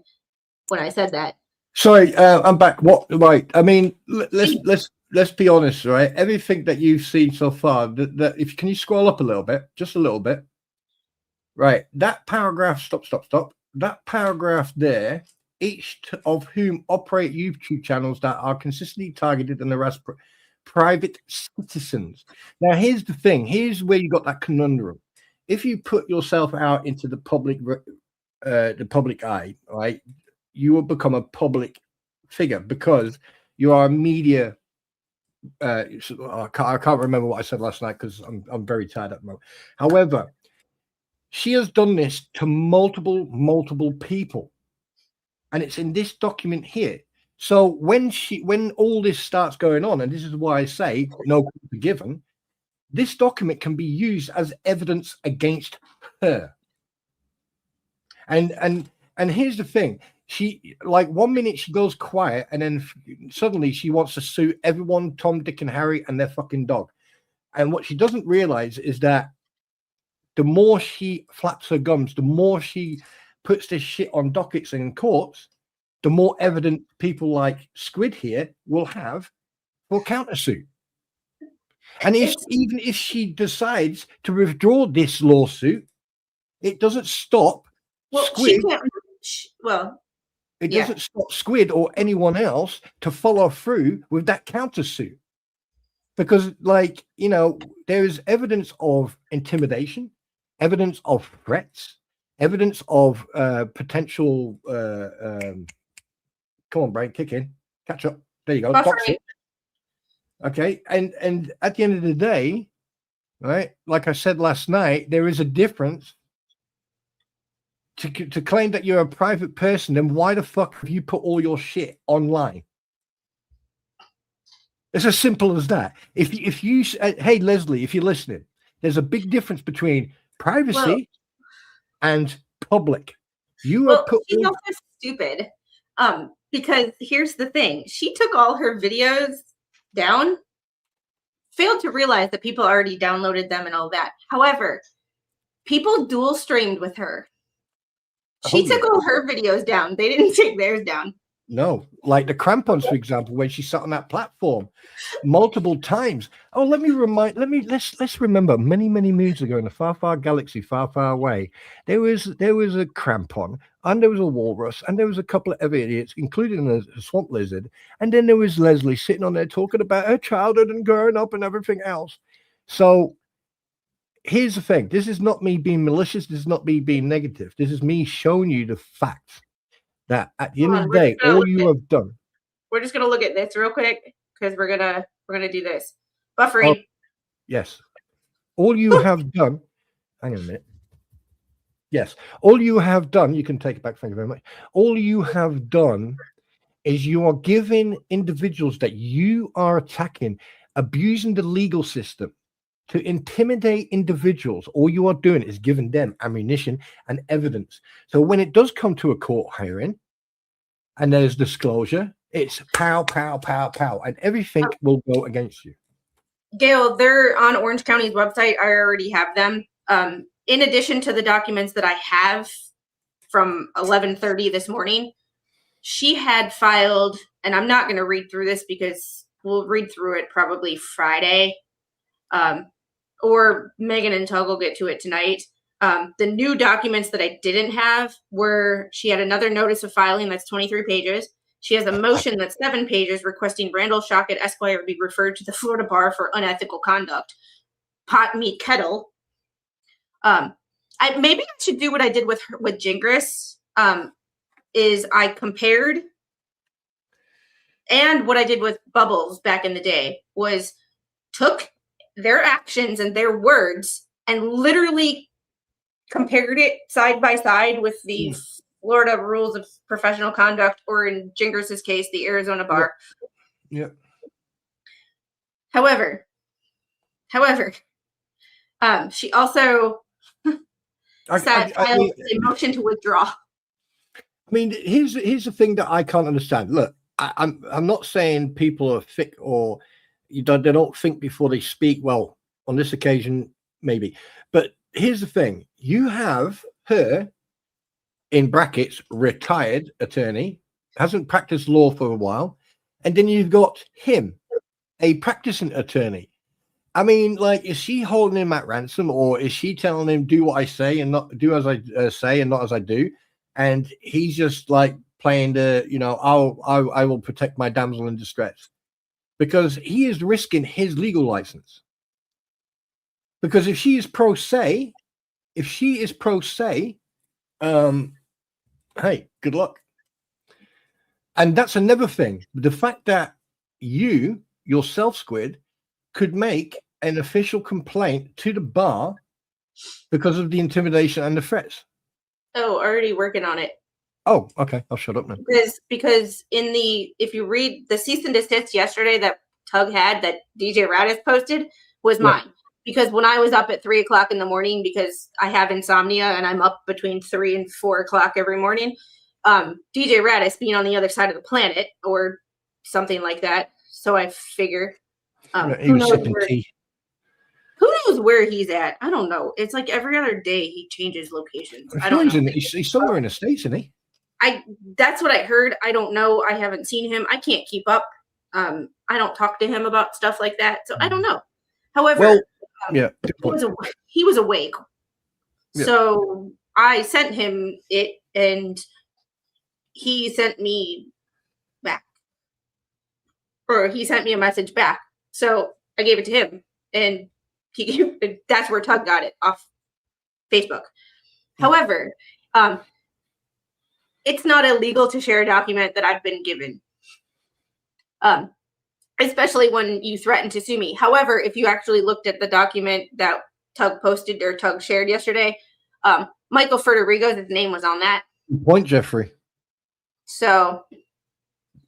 when I said that. Sorry, I'm back. What? Right. I mean, let's be honest, right? Everything that you've seen so far. If can you scroll up a little bit, just a little bit. Right. That paragraph. Stop. That paragraph there. Each of whom operate YouTube channels that are consistently targeted and harass private citizens. Now, here's the thing. Here's where you got that conundrum. If you put yourself out into the public eye, right, you will become a public figure because you are a media. I can't remember what I said last night because I'm very tired at the moment. However, she has done this to multiple people, and it's in this document here. So when all this starts going on, and this is why I say no forgiven, this document can be used as evidence against her. And here's the thing. She, like, 1 minute she goes quiet and then suddenly she wants to sue everyone, Tom, Dick, and Harry, and their fucking dog. And what she doesn't realize is that the more she flaps her gums, the more she puts this shit on dockets and courts, the more evident people like Squid here will have for countersuit. And even if she decides to withdraw this lawsuit, it doesn't stop Squid. It doesn't stop Squid or anyone else to follow through with that countersuit. Because, like, you know, there is evidence of intimidation, evidence of threats, evidence of potential come on, brain, kick in, catch up. There you go. Okay, and at the end of the day, right? Like I said last night, there is a difference. To claim that you're a private person, then why the fuck have you put all your shit online? It's as simple as that. If you hey Leslie, if you're listening, there's a big difference between privacy and public. She's also stupid. Because here's the thing. She took all her videos down failed to realize that people already downloaded them and all that. However, people dual streamed with her. She took all her videos down. They didn't take theirs down. No, like the crampons, for example, when she sat on that platform multiple times. Oh, let's remember many moons ago in a far galaxy, far away, there was a crampon, and there was a walrus, and there was a couple of other idiots, including a swamp lizard, and then there was Leslie sitting on there talking about her childhood and growing up and everything else. So here's the thing: this is not me being malicious. This is not me being negative. This is me showing you the facts. That at the end of the day, all you have done. We're just gonna look at this real quick because we're gonna do this. Buffering. Oh, yes. All you have done. Hang on a minute. Yes. All you have done, you can take it back, thank you very much. All you have done is you are giving individuals that you are attacking, abusing the legal system to intimidate individuals. All you are doing is giving them ammunition and evidence. So when it does come to a court hearing and there's disclosure, it's pow, and everything will go against you. Gail, they're on Orange County's website. I already have them. In addition to the documents that I have from 11:30 this morning, she had filed, and I'm not going to read through this because we'll read through it probably Friday. Or Megan and Tug will get to it tonight. The new documents that I didn't have were, she had another notice of filing that's 23 pages. She has a motion that's 7 pages requesting Randall Shockett Esquire be referred to the Florida Bar for unethical conduct. Pot meat kettle. Maybe I should do what I did with Gingras. Is I compared, and what I did with Bubbles back in the day was took their actions and their words and literally compared it side by side with the Florida rules of professional conduct, or in Gingras's case, the Arizona bar. Yeah. However, she also filed a motion to withdraw. I mean, here's the thing that I can't understand. Look, I'm not saying people are thick or they don't think before they speak. Well, on this occasion, maybe. But here's the thing. You have her, in brackets, retired attorney, hasn't practiced law for a while. And then you've got him, a practicing attorney. I mean, like, is she holding him at ransom, or is she telling him, do what I say and not do as I say and not as I do? And he's just like playing the, I will protect my damsel in distress. Because he is risking his legal license. Because if she is pro se, hey, good luck. And that's another thing. The fact that you, yourself, Squid, could make an official complaint to the bar because of the intimidation and the threats. Oh, already working on it. Oh, okay. I'll shut up now. Because if you read the cease and desist yesterday that Tug had, that DJ Radis posted, was mine. Because when I was up at 3 o'clock in the morning, because I have insomnia and I'm up between 3 and 4 o'clock every morning, DJ Radis being on the other side of the planet or something like that. So I figure, who knows where he's at? I don't know. It's like every other day he changes locations. I don't know. He's somewhere in the States, isn't he? That's what I heard. I don't know. I haven't seen him. I can't keep up. I don't talk to him about stuff like that. So I don't know. However, he was awake. Yeah. So I sent him it and he sent me back. Or he sent me a message back. So I gave it to him and that's where Tug got it, off Facebook. However, it's not illegal to share a document that I've been given. Especially when you threaten to sue me. However, if you actually looked at the document that Tug posted or Tug shared yesterday, Michael Ferderigos, his name was on that. Point Jeffrey. So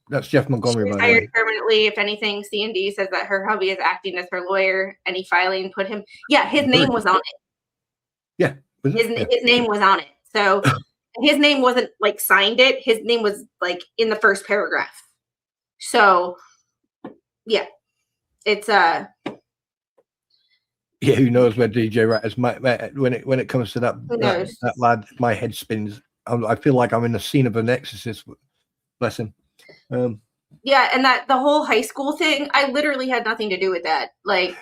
that's Jeff Montgomery. She's hired permanently. If anything, C&D says that her hubby is acting as her lawyer. Any filing put him. Yeah, his name was on it. Yeah. His name was on it. So his name wasn't like signed it. His name was like in the first paragraph. So yeah, it's Yeah, who knows where DJ Rat is? When it comes to that lad, my head spins. I feel like I'm in the scene of an exorcist. Bless him. Yeah, and that the whole high school thing, I literally had nothing to do with that. Like,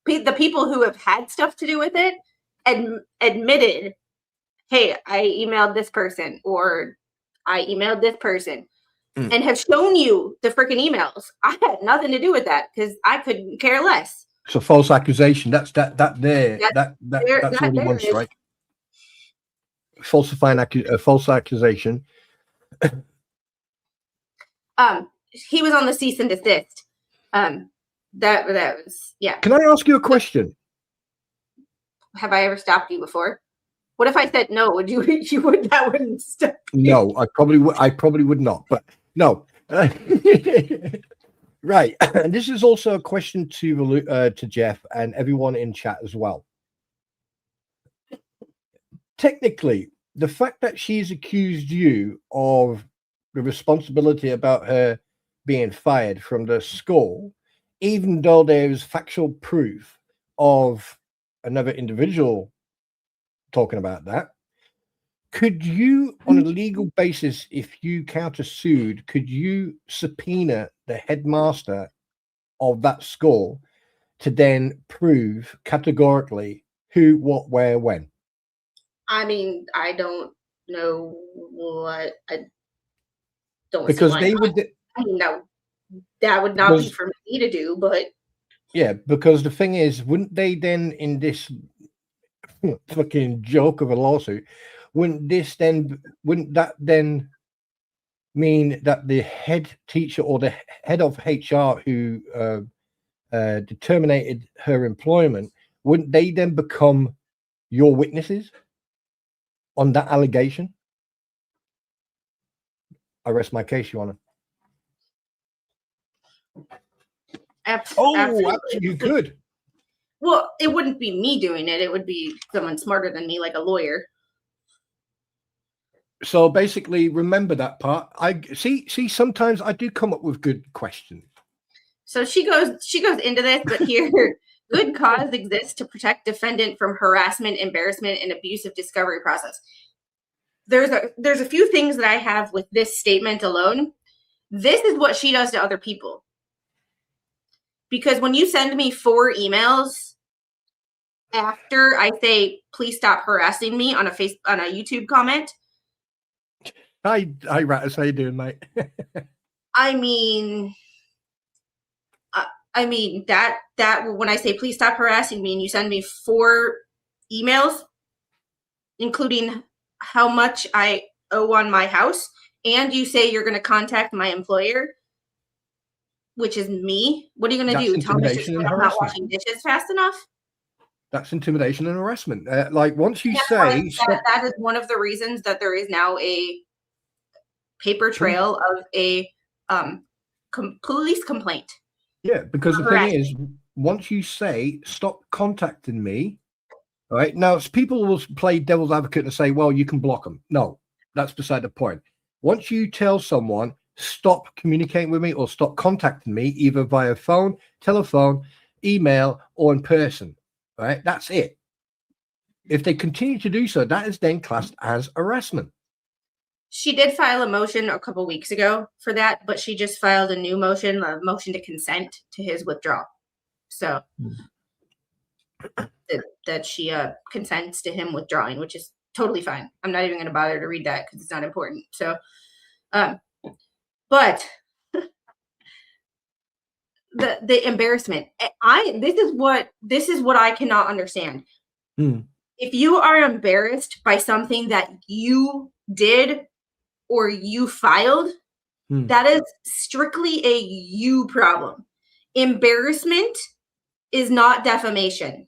the people who have had stuff to do with it admitted, hey, I emailed this person, or I emailed this person, and have shown you the freaking emails. I had nothing to do with that because I couldn't care less. So false accusation. That's already one strike. Falsifying false accusation. He was on the cease and desist. That was, yeah. Can I ask you a question? Have I ever stopped you before? What if I said no? Would you would that wouldn't stop you? No, I probably would not. But no. Right. And this is also a question to Jeff and everyone in chat as well. Technically, the fact that she's accused you of the responsibility about her being fired from the school, even though there's factual proof of another individual talking about that, could you, on a legal basis, if you countersued, could you subpoena the headmaster of that school to then prove categorically who, what, where, when? I mean, I don't know what. I don't, because they would. I mean, that would not be for me to do, but yeah, because the thing is, wouldn't they then, in this fucking joke of a lawsuit, wouldn't that then mean that the head teacher or the head of HR who terminated her employment, wouldn't they then become your witnesses on that allegation? I rest my case, Your Honor. Absolutely. You could. Well, it wouldn't be me doing it. It would be someone smarter than me, like a lawyer. So basically, remember that part. I see. Sometimes I do come up with good questions. So she goes into this, but here, good cause exists to protect defendant from harassment, embarrassment, and abusive discovery process. There's a few things that I have with this statement alone. This is what she does to other people. Because when you send me 4 emails after I say, please stop harassing me on a YouTube comment. Hi, Rattus. How you doing, mate? I mean that when I say, please stop harassing me, and you send me 4 emails, including how much I owe on my house, and you say you're going to contact my employer, which is me. What are you going to do? Tell me I'm not washing dishes fast enough? That's intimidation and harassment. Like once you say that is one of the reasons that there is now a paper trail of a police complaint. Yeah, because the thing is, once you say stop contacting me, all right, now people will play devil's advocate and say, well, you can block them. No, that's beside the point. Once you tell someone stop communicating with me or stop contacting me, either via phone, telephone, email, or in person, right? That's it. If they continue to do so, that is then classed as harassment. She did file a motion a couple weeks ago for that, but she just filed a new motion, a motion to consent to his withdrawal. So that she consents to him withdrawing, which is totally fine. I'm not even going to bother to read that because it's not important. So, but the embarrassment, this is what I cannot understand. If you are embarrassed by something that you did or you filed, that is strictly a you problem. Embarrassment is not defamation.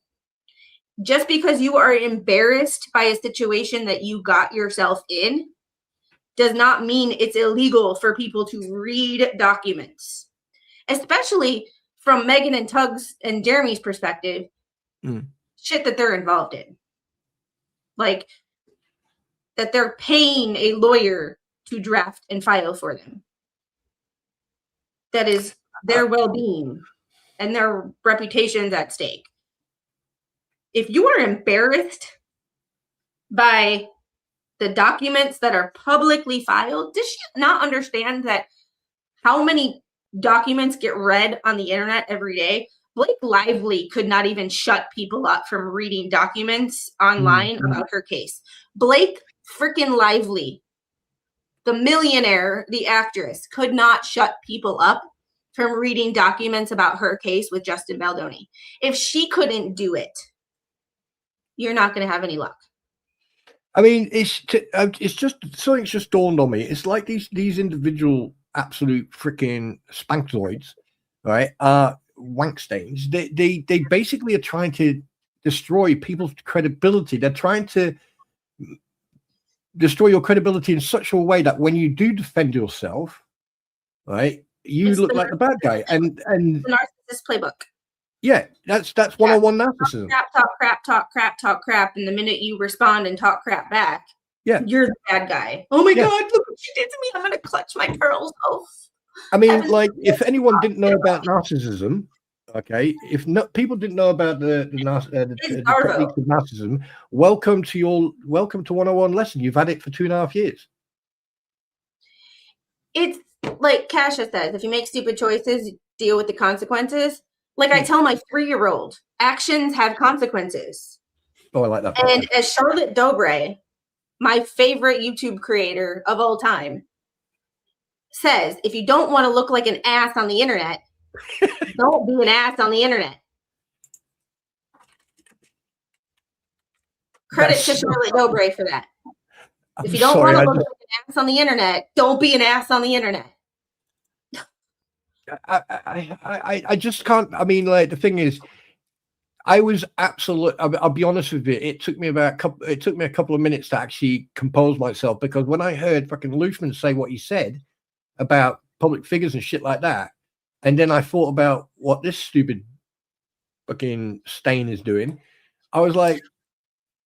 Just because you are embarrassed by a situation that you got yourself in does not mean it's illegal for people to read documents, especially from Megan and Tug's and Jeremy's perspective, shit that they're involved in. Like that they're paying a lawyer to draft and file for them. That is their well-being and their reputations at stake. if you are embarrassed by the documents that are publicly filed, does she not understand that how many documents get read on the internet every day? Blake Lively could not even shut people up from reading documents online about her case. Blake freaking Lively, the millionaire, the actress, could not shut people up from reading documents about her case with Justin Baldoni. If she couldn't do it, you're not going to have any luck. I mean, it's just something's just dawned on me. It's like these individual absolute freaking spankzoids, right? Wank stains. They basically are trying to destroy people's credibility. They're trying to destroy your credibility in such a way that when you do defend yourself, right, you look like the bad guy. And the narcissist playbook. Yeah, that's one-on-one narcissism. Crap. And the minute you respond and talk crap back, yeah, you're the bad guy. Oh my God, look what she did to me. I'm gonna clutch my pearls. Oh. I mean, like, if anyone didn't know about narcissism, okay, if people didn't know about the techniques of narcissism, welcome to 101 lesson. You've had it for 2.5 years. It's like Kasha says, if you make stupid choices, deal with the consequences. Like I tell my 3-year-old, actions have consequences. Oh, I like that. And as Charlotte Dobre, my favorite YouTube creator of all time, says, if you don't want to look like an ass on the internet, don't be an ass on the internet. Credit to Charlotte Dobre for that. If you don't want to look like an ass on the internet, don't be an ass on the internet. I just can't. I mean, like, the thing is, I was absolute. I'll be honest with you. It took me a couple of minutes to actually compose myself, because when I heard fucking Lushman say what he said about public figures and shit like that, and then I thought about what this stupid fucking stain is doing, I was like,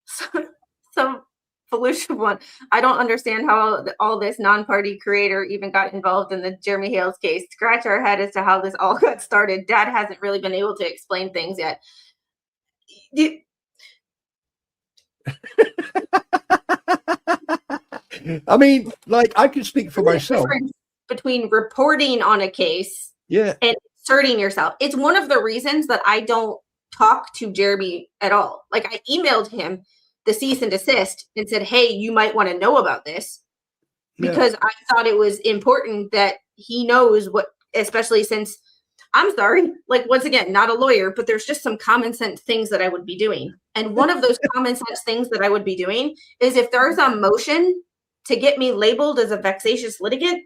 so Felicia one, I don't understand how all this non-party creator even got involved in the Jeremy Hales case. Scratch our head as to how this all got started. Dad hasn't really been able to explain things yet. I mean, like, I can speak for myself. Between reporting on a case, and inserting yourself. It's one of the reasons that I don't talk to Jeremy at all. Like, I emailed him the cease and desist and said, hey, you might want to know about this, because I thought it was important that he knows what, especially since, I'm sorry, like, once again, not a lawyer, but there's just some common sense things that I would be doing. And one of those common sense things that I would be doing is, if there's a motion to get me labeled as a vexatious litigant,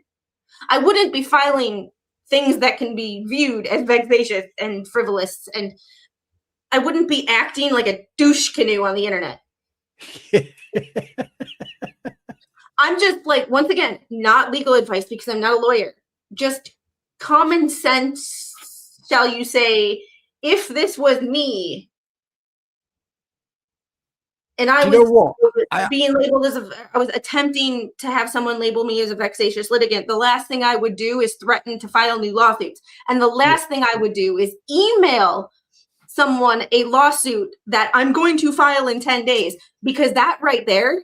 I wouldn't be filing things that can be viewed as vexatious and frivolous, and I wouldn't be acting like a douche canoe on the internet. I'm just, like, once again, not legal advice, because I'm not a lawyer. Just common sense, shall you say, if this was me and I was being labeled as I was attempting to have someone label me as a vexatious litigant, the last thing I would do is threaten to file new lawsuits. And the last thing I would do is email someone a lawsuit that I'm going to file in 10 days, because that right there,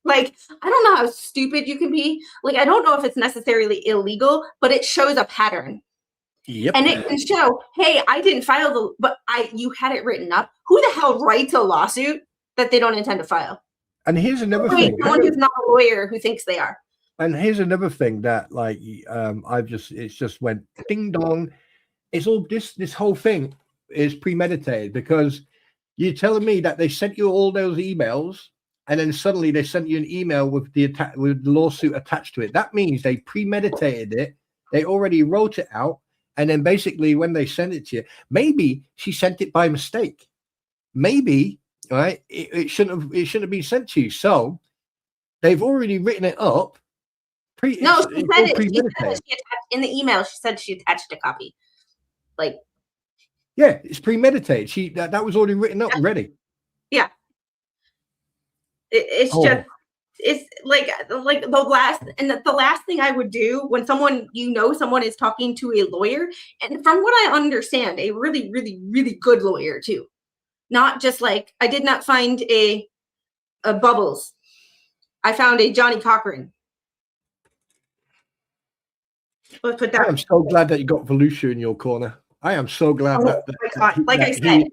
like, I don't know how stupid you can be. Like, I don't know if it's necessarily illegal, but it shows a pattern. Yep. And it can show, hey, I didn't file but you had it written up. Who the hell writes a lawsuit that they don't intend to file? And here's another thing. Someone who's not a lawyer who thinks they are. And here's another thing that, like, it's just went ding dong. It's all this whole thing is premeditated, because you're telling me that they sent you all those emails, and then suddenly they sent you an email with the lawsuit attached to it. That means they premeditated it. They already wrote it out. And then basically when they send it to you, maybe she sent it by mistake. Maybe, right? It shouldn't have been sent to you. So they've already written it up. She said it. In the email, she said she attached a copy. Like, yeah, it's premeditated. That was already written up and ready. Yeah. It's just, it's like the last thing I would do when someone is talking to a lawyer, and from what I understand, a really, really, really good lawyer too. Not just like I did not find a Bubbles. I found a Johnny Cochran. Let's put that. I'm so glad that you got Volusia in your corner. I am so glad I said.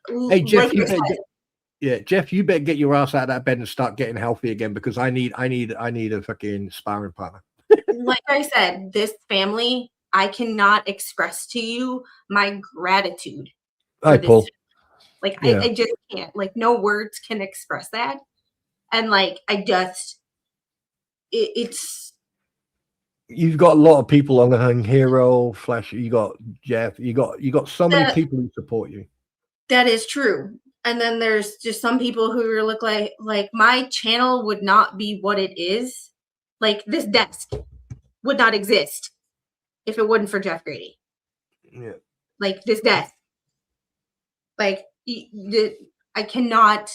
Hey Jeff, like Jeff, you better get your ass out of that bed and start getting healthy again, because I need a fucking sparring partner. Like I said, this family, I cannot express to you my gratitude. Hi, Paul. Like I just can't. Like no words can express that. And like it's you've got a lot of people on Hero, Flash, you got Jeff, you got so many people who support you. That is true. And then there's just some people who look like my channel would not be what it is. Like this desk would not exist if it wasn't for Jeff Grady. Yeah. Like this desk. Like I cannot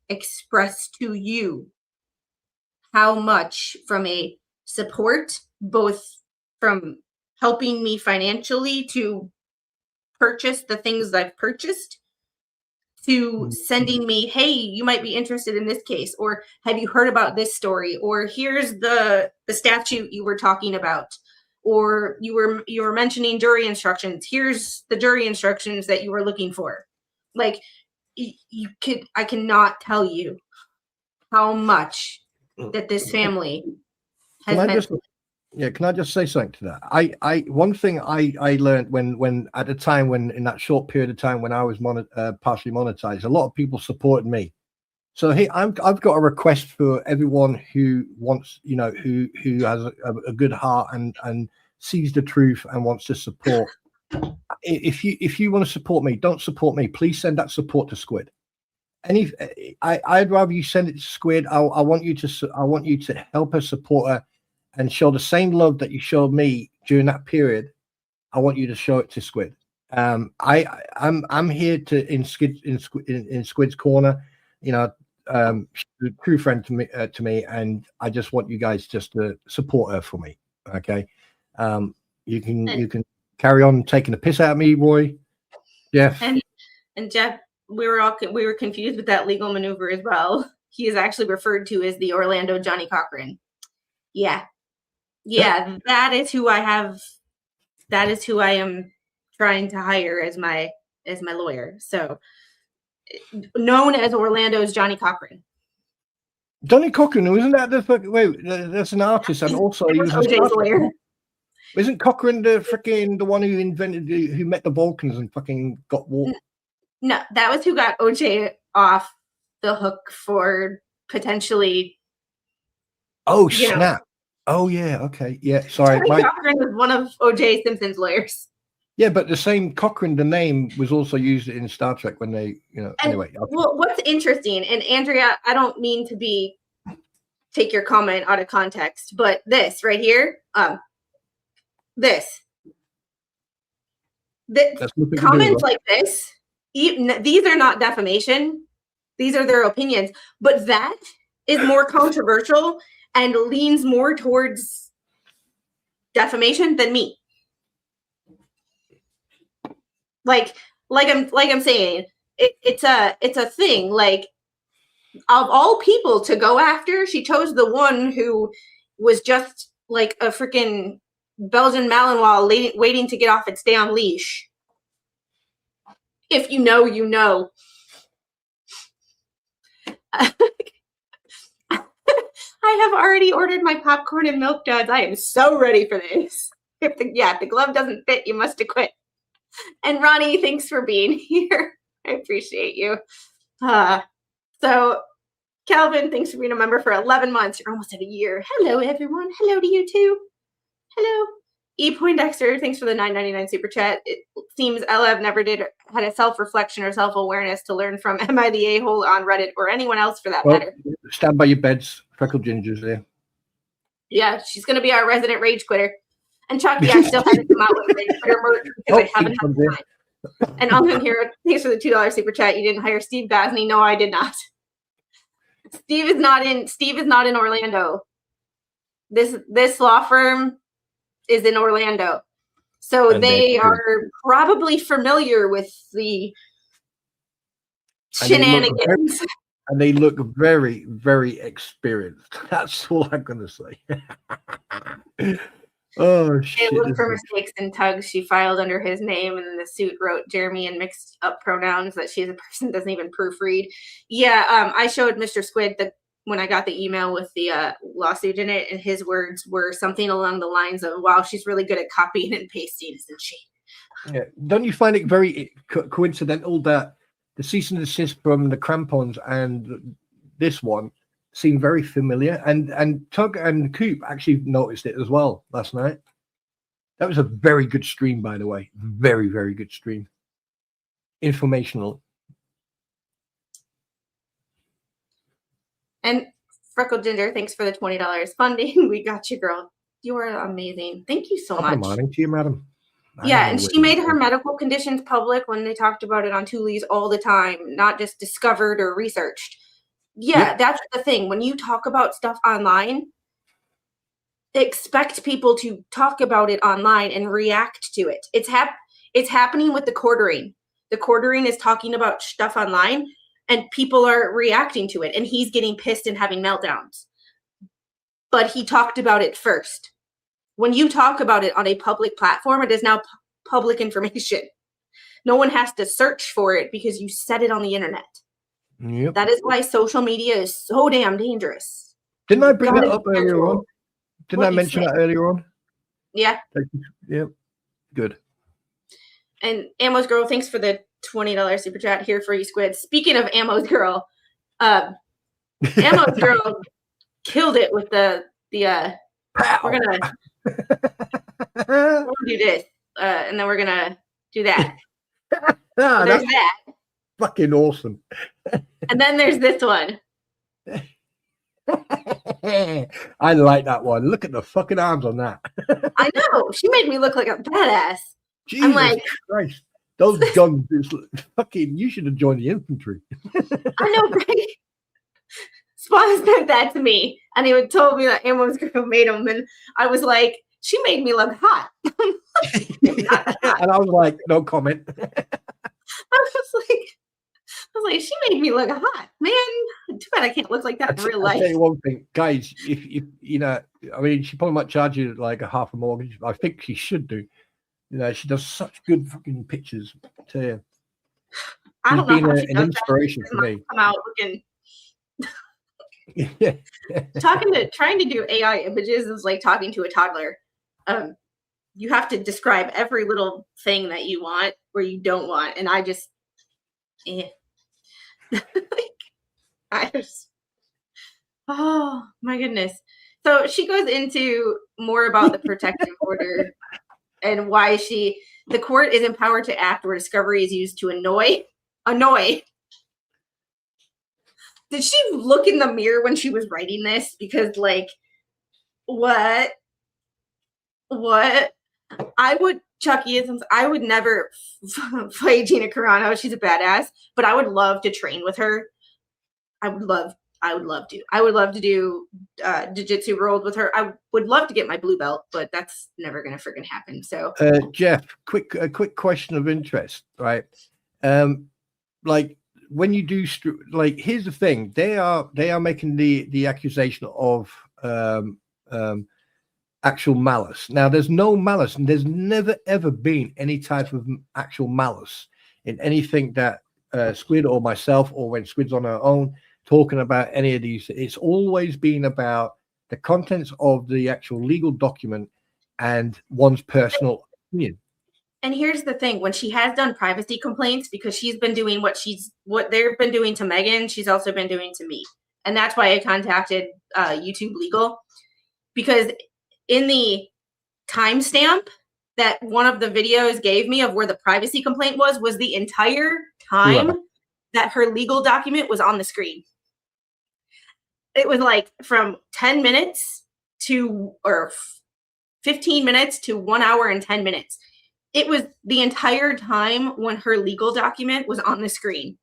express to you how much from a support, both from helping me financially to purchase the things I've purchased, to sending me, hey, you might be interested in this case, or have you heard about this story, or here's the statute you were talking about, or you were mentioning jury instructions, here's the jury instructions that you were looking for. Like I cannot tell you how much that this family has meant. Can I just say something to that? One thing I learned when at the time, when in that short period of time when I was partially monetized, a lot of people supported me. So hey, I've got a request for everyone who wants, who has a good heart and sees the truth and wants to support. If you want to support me, don't support me. Please send that support to Squid. And I'd rather you send it to Squid. I want you to help her, support her, and show the same love that you showed me during that period. I want you to show it to Squid. I'm here in Squid's corner. She's a true friend to me, and I just want you guys just to support her for me. Okay, you can carry on taking the piss out of me, Roy, Jeff, and Jeff. We were confused with that legal maneuver as well. He is actually referred to as the Orlando Johnny Cochran. Yeah, that is who I have. That is who I am trying to hire as my lawyer. So known as Orlando's Johnny Cochran. Johnny Cochran, isn't that the fucking wait? That's an artist, and also he was OJ's lawyer. Isn't Cochran the one who who met the Vulcans and fucking got war? No, that was who got OJ off the hook for potentially. Oh snap! Oh yeah, okay, yeah. Sorry, Cochran was one of OJ Simpson's lawyers. Yeah, but the same Cochran, the name was also used in Star Trek when they, anyway. Okay. Well, what's interesting, and Andrea, I don't mean to take your comment out of context, but this right here, comments like this. These are not defamation. These are their opinions. But that is more controversial and leans more towards defamation than me. Like I'm saying, it's a thing. Like, of all people to go after, she chose the one who was just like a freaking Belgian Malinois waiting to get off its damn leash. If you know, you know. I have already ordered my popcorn and milk duds. I am so ready for this. If the glove doesn't fit, you must have quit. And Ronnie, thanks for being here. I appreciate you. So Calvin, thanks for being a member for 11 months. You're almost at a year. Hello, everyone. Hello to you too. Hello. E. Poindexter, thanks for the $9.99 super chat. It seems Ella never had a self-reflection or self-awareness to learn from. Am I the a-hole on Reddit or anyone else for that matter? Stand by your beds. Freckled Ginger's there. Yeah, she's going to be our resident rage quitter. And Chucky, I still haven't come out with rage quitter merch because I haven't had the time. And Uncle Hero, thanks for the $2 super chat. You didn't hire Steve Gosney. No, I did not. Steve is not in Orlando. This law firm is in Orlando. So And they are probably familiar with the shenanigans. And they look very, very experienced. That's all I'm going to say. Oh, shit. They looked for mistakes and tugs. She filed under his name, and the suit wrote Jeremy in mixed up pronouns that she's a person doesn't even proofread. Yeah, I showed Mr. Squid when I got the email with the lawsuit in it, and his words were something along the lines of, wow, she's really good at copying and pasting, isn't she? Yeah. Don't you find it very coincidental that the cease and desist from the crampons and this one seem very familiar? And Tug and Coop actually noticed it as well last night. That was a very good stream, by the way. Very, very good stream. Informational. And Freckle Ginger, thanks for the $20 funding. We got you, girl. You are amazing. Thank you so much. Good morning to you, madam. Yeah, and she made her medical conditions public when they talked about it on Toolies all the time, not just discovered or researched. Yeah, that's the thing. When you talk about stuff online, expect people to talk about it online and react to it. It's happening with the quartering. The quartering is talking about stuff online, and people are reacting to it, and he's getting pissed and having meltdowns. But he talked about it first. When you talk about it on a public platform, it is now public information. No one has to search for it because you said it on the internet. Yep. That is why social media is so damn dangerous. Didn't I bring that up earlier on? Didn't What I you mention say? that earlier on? Yeah. Yep. Good. And Ammo's Girl, thanks for the $20 super chat here for you, Squid. Speaking of Ammo's Girl, Ammo's Girl killed it with the we're gonna do this, and then we're gonna do that. So there's that. Fucking awesome. And then there's this one. I like that one. Look at the fucking arms on that. I know. She made me look like a badass. Jesus I'm like, Christ. Those guns is fucking, you should have joined the infantry. I know, right? Spawn sent that to me, and he told me that Ammo's Girl made him, and I was like, she made me look hot. And I was like, no comment. I was like, she made me look hot, man. Too bad I can't look like that in real life. I'll tell you one thing, guys. If you know, I mean, she probably might charge you like a half a mortgage. I think she should do. You know, she does such good fucking pictures. I tell you, I don't know how she an does inspiration that. for me. Come out looking. Yeah. Trying to do AI images is like talking to a toddler. You have to describe every little thing that you want or you don't want, and I just, oh my goodness. So she goes into more about the protective order and why the court is empowered to act where discovery is used to annoy. Did she look in the mirror when she was writing this? Because like, what? Chucky, I would never fight Gina Carano. She's a badass, but I would love to train with her. I would love to do jiu-jitsu rolled with her. I would love to get my blue belt, but that's never gonna freaking happen. So Jeff, a quick question of interest, right? Like when you do like, here's the thing, they are making the accusation of actual malice. Now there's no malice, and there's never ever been any type of actual malice in anything that Squid or myself, or when Squid's on her own talking about any of these. It's always been about the contents of the actual legal document and one's personal opinion. And here's the thing, when she has done privacy complaints, because she's been doing what they've been doing to Megan, she's also been doing to me. And that's why I contacted YouTube Legal, because in the timestamp that one of the videos gave me of where the privacy complaint was the entire time that her legal document was on the screen. It was like from 10 minutes or 15 minutes to 1 hour and 10 minutes. It was the entire time when her legal document was on the screen.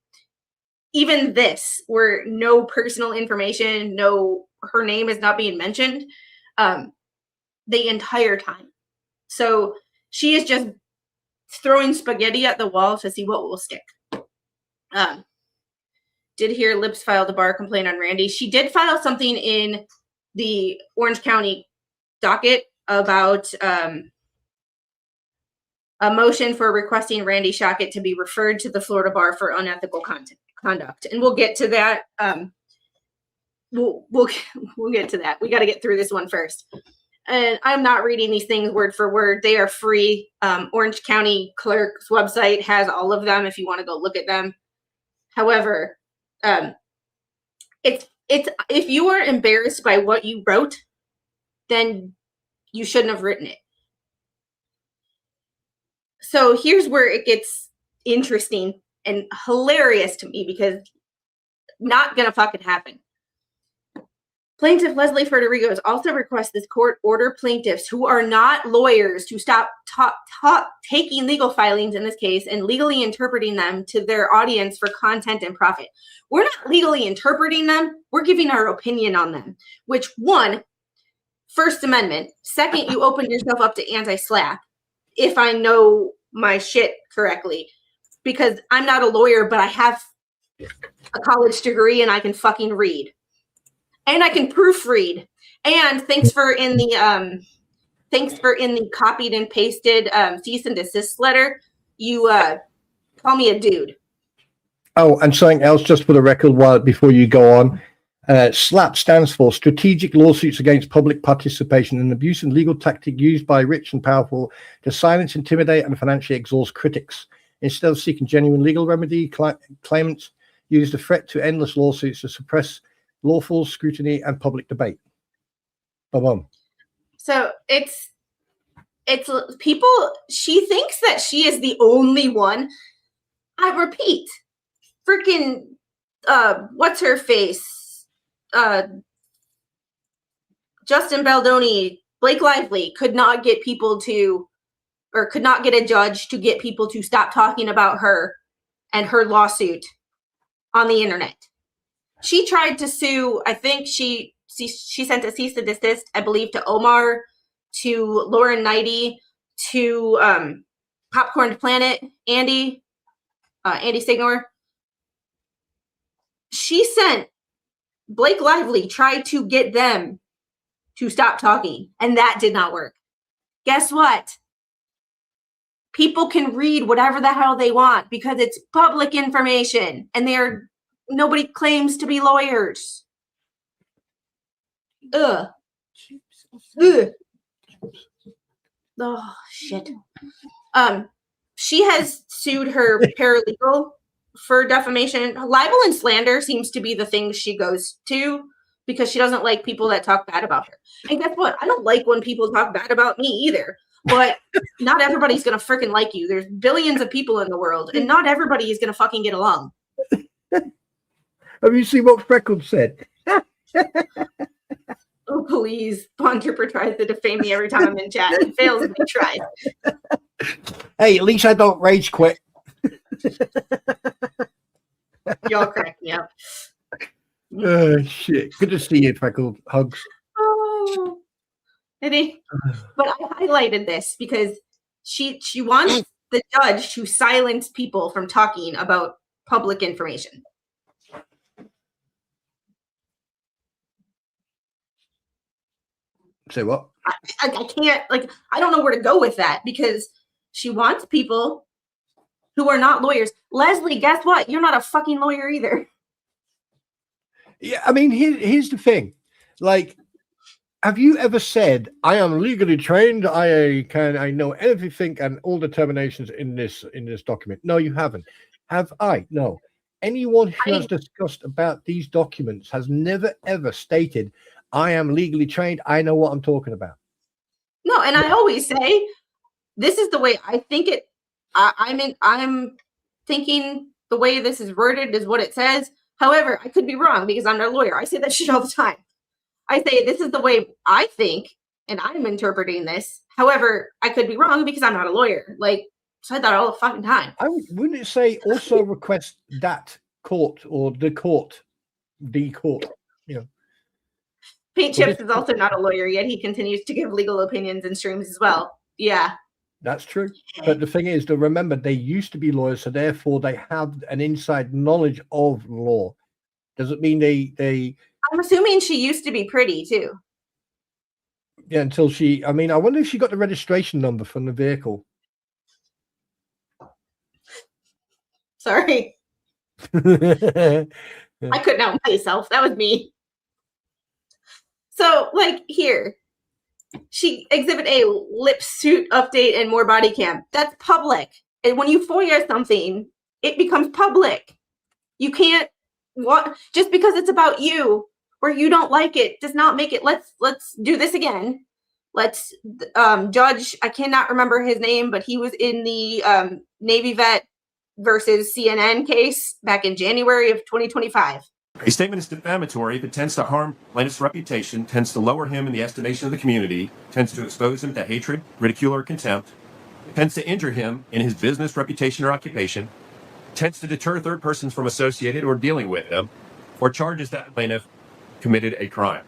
even this, where no personal information, her name is not being mentioned, the entire time. So she is just throwing spaghetti at the wall to see what will stick. Did hear Lips filed a bar complaint on Randy. She did file something in the Orange County docket about a motion for requesting Randy Shockett to be referred to the Florida bar for unethical conduct. And we'll get to that. We'll get to that. We got to get through this one first. And I'm not reading these things word for word. They are free. Orange County Clerk's website has all of them if you want to go look at them. However, it's if you are embarrassed by what you wrote, then you shouldn't have written it. So here's where it gets interesting and hilarious to me, because not gonna fucking happen. Plaintiff Leslie Ferderigos also requests this court order plaintiffs who are not lawyers to stop taking legal filings in this case and legally interpreting them to their audience for content and profit. We're not legally interpreting them. We're giving our opinion on them, which, one, First Amendment. Second, you opened yourself up to anti-SLAPP, if I know my shit correctly, because I'm not a lawyer, but I have a college degree and I can fucking read. And I can proofread. And thanks for in the copied and pasted cease and desist letter. You call me a dude. Oh, and something else, just for the record, before you go on. SLAPP stands for Strategic Lawsuits Against Public Participation, an abuse and legal tactic used by rich and powerful to silence, intimidate, and financially exhaust critics. Instead of seeking genuine legal remedy, claimants use the threat to endless lawsuits to suppress lawful scrutiny and public debate. Boom. So it's people. She thinks that she is the only one. I repeat, freaking what's her face? Justin Baldoni, Blake Lively could not get a judge to get people to stop talking about her and her lawsuit on the internet. She tried to sue, I think she sent a cease and desist, I believe, to Omar, to Lauren Knighty, to Popcorn Planet, Andy Signor. She sent Blake Lively, tried to get them to stop talking, and that did not work. Guess what? People can read whatever the hell they want because it's public information, and nobody claims to be lawyers. Ugh. Oh, shit. She has sued her paralegal for defamation. Libel and slander seems to be the thing she goes to because she doesn't like people that talk bad about her. And guess what? I don't like when people talk bad about me either. But not everybody's going to freaking like you. There's billions of people in the world, and not everybody is going to fucking get along. Have you seen what Freckles said? Oh, please. Ponderper tries to defame me every time I'm in chat. He fails when he tries. Hey, at least I don't rage quit. Y'all crack me up. Oh, shit. Good to see you, Freckles. Hugs. Oh. But I highlighted this because she wants the judge to silence people from talking about public information. Say what? I can't, I don't know where to go with that because she wants people who are not lawyers. Leslie, guess what? You're not a fucking lawyer either. Yeah, I mean, here's the thing. Have you ever said, I am legally trained, I know everything and all determinations in this document? No, you haven't. Have I? No. Anyone who has discussed about these documents has never, ever stated, I am legally trained, I know what I'm talking about. No, and I always say, this is the way I think it. I'm thinking the way this is worded is what it says. However, I could be wrong because I'm not a lawyer. I say that shit all the time. I say this is the way I think, and I'm interpreting this. However, I could be wrong because I'm not a lawyer. So I said that all the fucking time. Wouldn't it say also request that court or the court, you know. Paint Chips is also not a lawyer, yet he continues to give legal opinions and streams as well. Yeah. That's true. But the thing is, to remember, they used to be lawyers, so therefore they have an inside knowledge of law. Doesn't mean they I'm assuming she used to be pretty too. Yeah, until I mean, I wonder if she got the registration number from the vehicle. Sorry. I couldn't help myself. That was me. So, like, here, she exhibit A, lip suit update and more body cam. That's public. And when you FOIA something, it becomes public. You can't just because it's about you or you don't like it does not make it. Let's do this again. Let's Judge, I cannot remember his name, but he was in the Navy vet versus CNN case back in January of 2025. A statement is defamatory if it tends to harm plaintiff's reputation, tends to lower him in the estimation of the community, tends to expose him to hatred, ridicule, or contempt, tends to injure him in his business, reputation, or occupation, tends to deter third persons from associated or dealing with him, or charges that plaintiff committed a crime.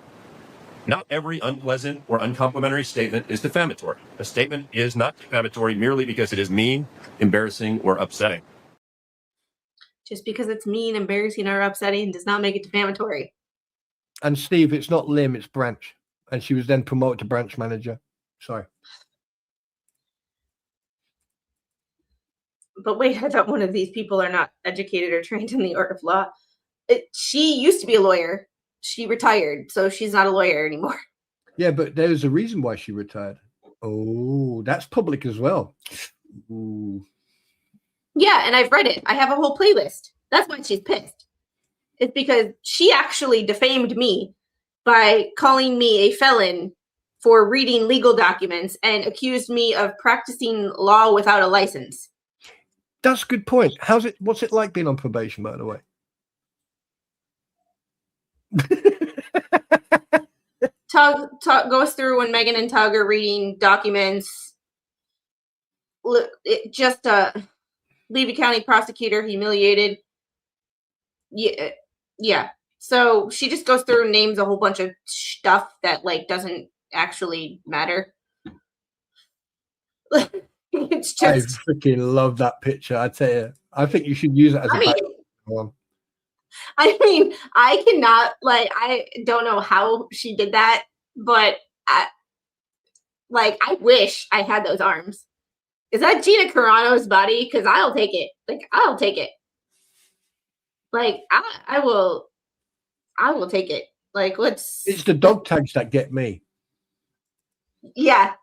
Not every unpleasant or uncomplimentary statement is defamatory. A statement is not defamatory merely because it is mean, embarrassing, or upsetting. Just because it's mean, embarrassing, or upsetting does not make it defamatory. And Steve, it's not Lim, it's Branch. And she was then promoted to branch manager. Sorry. But wait, I thought one of these people are not educated or trained in the art of law. She used to be a lawyer. She retired, so she's not a lawyer anymore. Yeah, but there's a reason why she retired. Oh, that's public as well. Ooh. Yeah, and I've read it. I have a whole playlist. That's why she's pissed. It's because she actually defamed me by calling me a felon for reading legal documents and accused me of practicing law without a license. That's a good point. What's it like being on probation, by the way? Tug goes through when Megan and Tug are reading documents. Look, Levy County prosecutor humiliated. Yeah. So she just goes through and names a whole bunch of stuff that like doesn't actually matter. It's just. I freaking love that picture. I tell you, I think you should use it as a background. I mean, I cannot, I don't know how she did that, but I wish I had those arms. Is that Gina Carano's body? Because I'll take it. I'll take it. I will take it. It's the dog tags that get me. Yeah.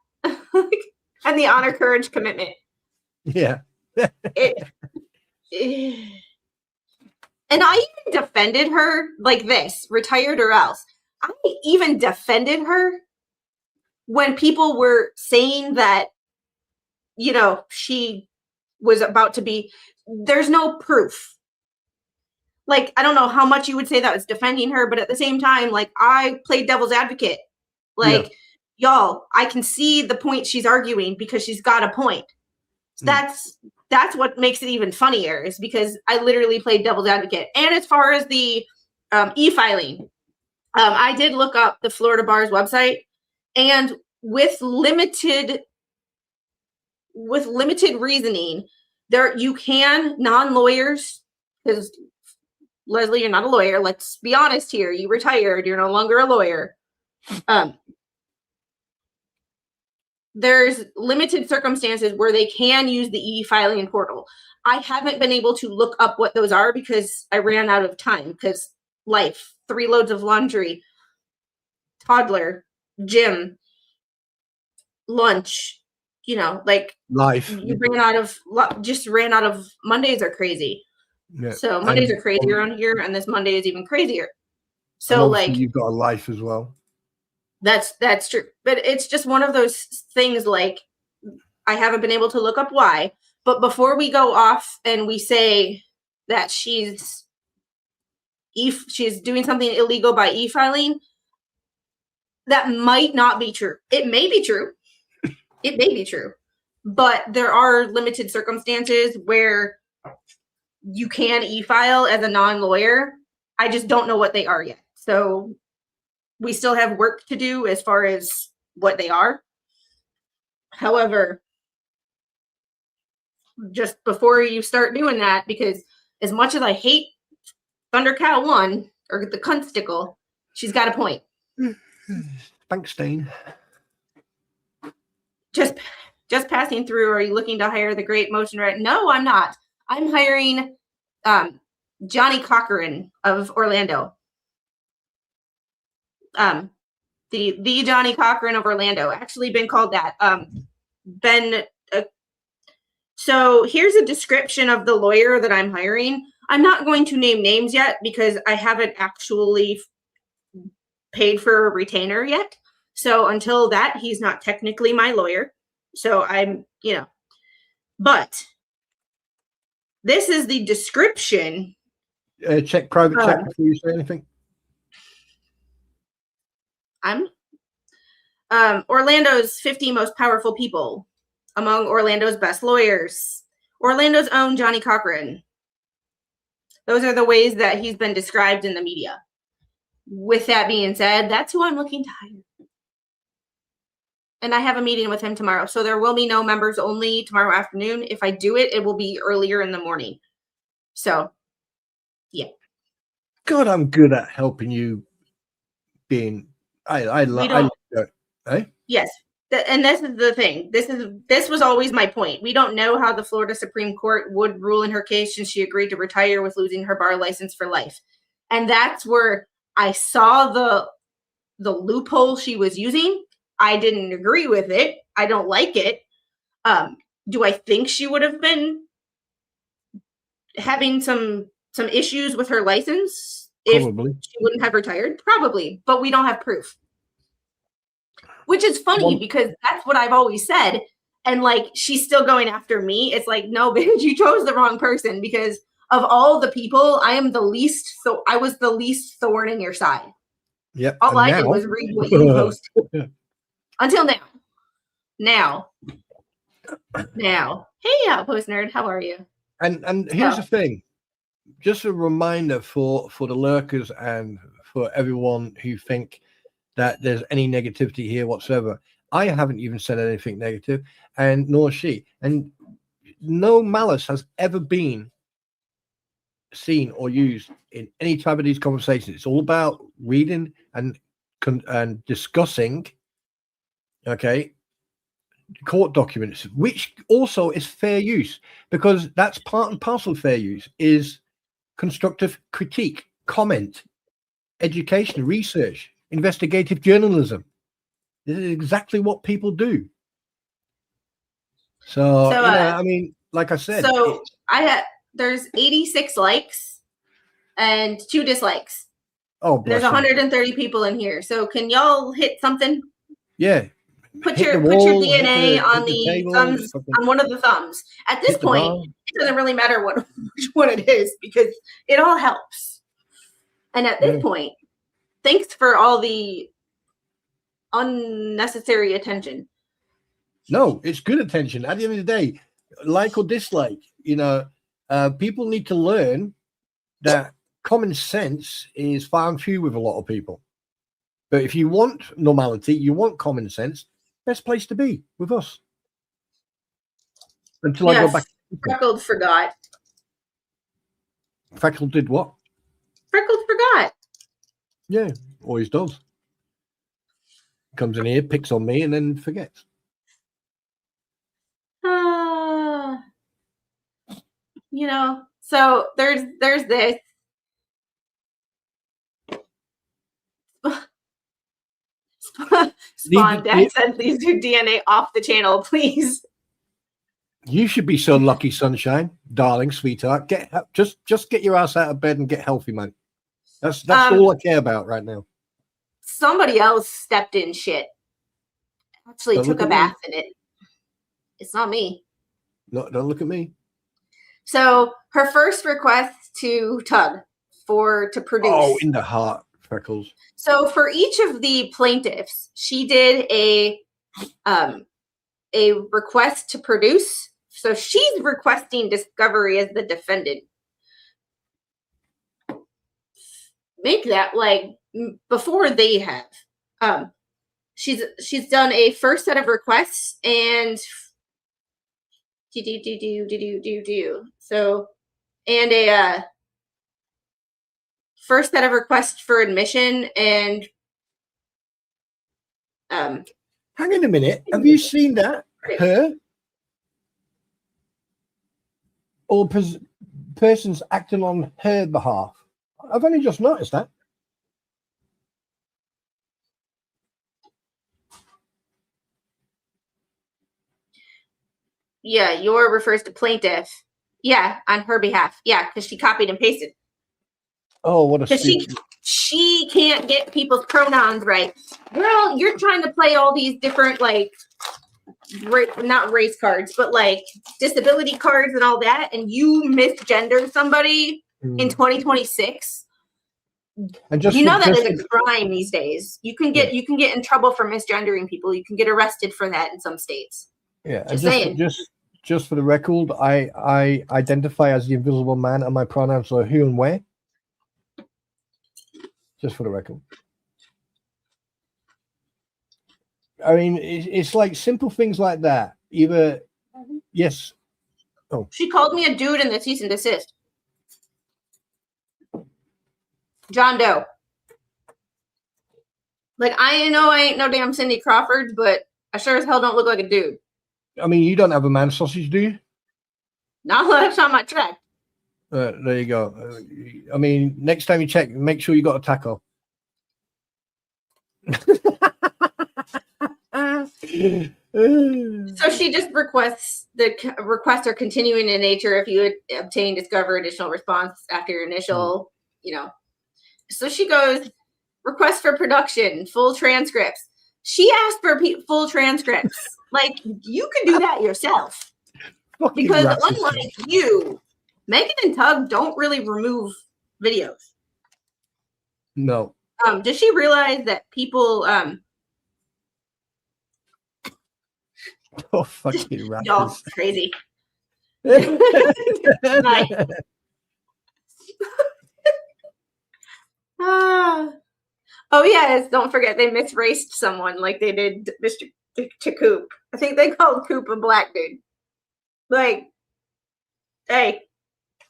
And the honor, courage, commitment. Yeah. And I even defended her like this, retired or else. I even defended her when people were saying that, she was about to be, there's no proof. I don't know how much you would say that was defending her, but at the same time, I played devil's advocate. Y'all, I can see the point she's arguing because she's got a point. That's what makes it even funnier, is because I literally played devil's advocate. And as far as the e-filing, I did look up the Florida Bar's website, and with limited reasoning, you can, non-lawyers, because Leslie, you're not a lawyer. Let's be honest here. You retired. You're no longer a lawyer. There's limited circumstances where they can use the e-filing portal. I haven't been able to look up what those are because I ran out of time, because life, 3 loads of laundry, toddler, gym, lunch, life. You ran out of Mondays are crazy. Yeah. So Mondays are crazy around here, and this Monday is even crazier. So you've got a life as well. That's true. But it's just one of those things, I haven't been able to look up why. But before we go off and we say that she's doing something illegal by e-filing, that might not be true. It may be true. It may be true. But there are limited circumstances where you can e-file as a non-lawyer. I just don't know what they are yet. So we still have work to do as far as what they are. However, just before you start doing that, because as much as I hate Thunder Cow 1 or the Cunstickle, she's got a point. Bankstain. Just passing through. Are you looking to hire the great motion right? No, I'm not. I'm hiring Johnny Cochran of Orlando. The Johnny Cochran of Orlando, actually been called that. So here's a description of the lawyer that I'm hiring. I'm not going to name names yet because I haven't actually paid for a retainer yet. So until that, he's not technically my lawyer. So I'm, but this is the description. Check private check before you say anything. I'm Orlando's 50 most powerful people, among Orlando's best lawyers, Orlando's own Johnny Cochran. Those are the ways that he's been described in the media. With that being said, that's who I'm looking to hire. And I have a meeting with him tomorrow. So there will be no members only tomorrow afternoon. If I do it, it will be earlier in the morning. So, yeah. God, I'm good at helping you being I love Yes. And this is the thing. This was always my point. We don't know how the Florida Supreme Court would rule in her case since she agreed to retire with losing her bar license for life. And that's where I saw the loophole she was using. I didn't agree with it. I don't like it. Do I think she would have been having some issues with her license Probably. if she wouldn't have retired? Probably, but we don't have proof. Which is funny because that's what I've always said. And like, she's still going after me. It's like, no, bitch, you chose the wrong person because of all the people, I was the least thorn in your side. Yep. All I did was read what you posted. Until now. Now. Hey, Outpost Nerd, how are you? And here's the thing. Just a reminder for the lurkers and for everyone who think that there's any negativity here whatsoever. I haven't even said anything negative, and nor she. And no malice has ever been seen or used in any type of these conversations. It's all about reading and discussing, court documents, which also is fair use, because that's part and parcel of fair use is constructive critique, comment, education, research, investigative journalism. This is exactly what people do. So I mean, like I said, so there's 86 likes and 2 dislikes. Oh, there's 130 people in here. So can y'all hit something? Yeah. Put your DNA on the thumbs, on one of the thumbs. At this point, it doesn't really matter which one it is because it all helps. And at this point, thanks for all the unnecessary attention. No, it's good attention. At the end of the day, like or dislike, people need to learn that common sense is far and few with a lot of people. But if you want normality, you want common sense, best place to be with us. Until I go back. Freckled forgot. Freckled did what? Freckled forgot. Yeah, always does. Comes in here, picks on me, and then forgets. So there's this. Spawn Dad said, please do DNA off the channel, please. You should be so lucky, sunshine, darling, sweetheart. Just get your ass out of bed and get healthy, man. That's all I care about right now. Somebody else stepped in shit. Actually took a bath in it. It's not me. No, don't look at me. So her first request to Tug to produce. Oh, in the heart, Freckles. So for each of the plaintiffs, she did a request to produce. So she's requesting discovery as the defendant. make that before they have. She's done a first set of requests and so and a first set of requests for admission and hang on a minute. Have you seen that? Her or persons acting on her behalf? I've only just noticed that. Yeah, your refers to plaintiff. Yeah, on her behalf. Yeah, because she copied and pasted. Oh, what a Because she can't get people's pronouns right. Girl, you're trying to play all these different not race cards, but disability cards and all that, and you misgender somebody in 2026. And just that is a crime these days. You can get in trouble for misgendering people. You can get arrested for that in some states. Yeah, just for the record, I identify as the invisible man, and my pronouns are who and where. Just for the record. I mean, it's like simple things like that. Either yes. Oh, she called me a dude in the cease and desist. John Doe. I know I ain't no damn Cindy Crawford, but I sure as hell don't look like a dude. I mean, you don't have a man sausage, do you? Not unless on my track. There you go. I mean, next time you check, make sure you got a taco. So she just requests the requests are continuing in nature if you obtain, discover additional response after your initial, So she goes, request for production, full transcripts. She asked for full transcripts. You can do that yourself. Because unlike you, Megan and Tug don't really remove videos. No. Does she realize that people oh, fucking rappers. Y'all crazy. Oh yes, don't forget they misraced someone like they did Mr. to Coop. I think they called Coop a black dude. Hey,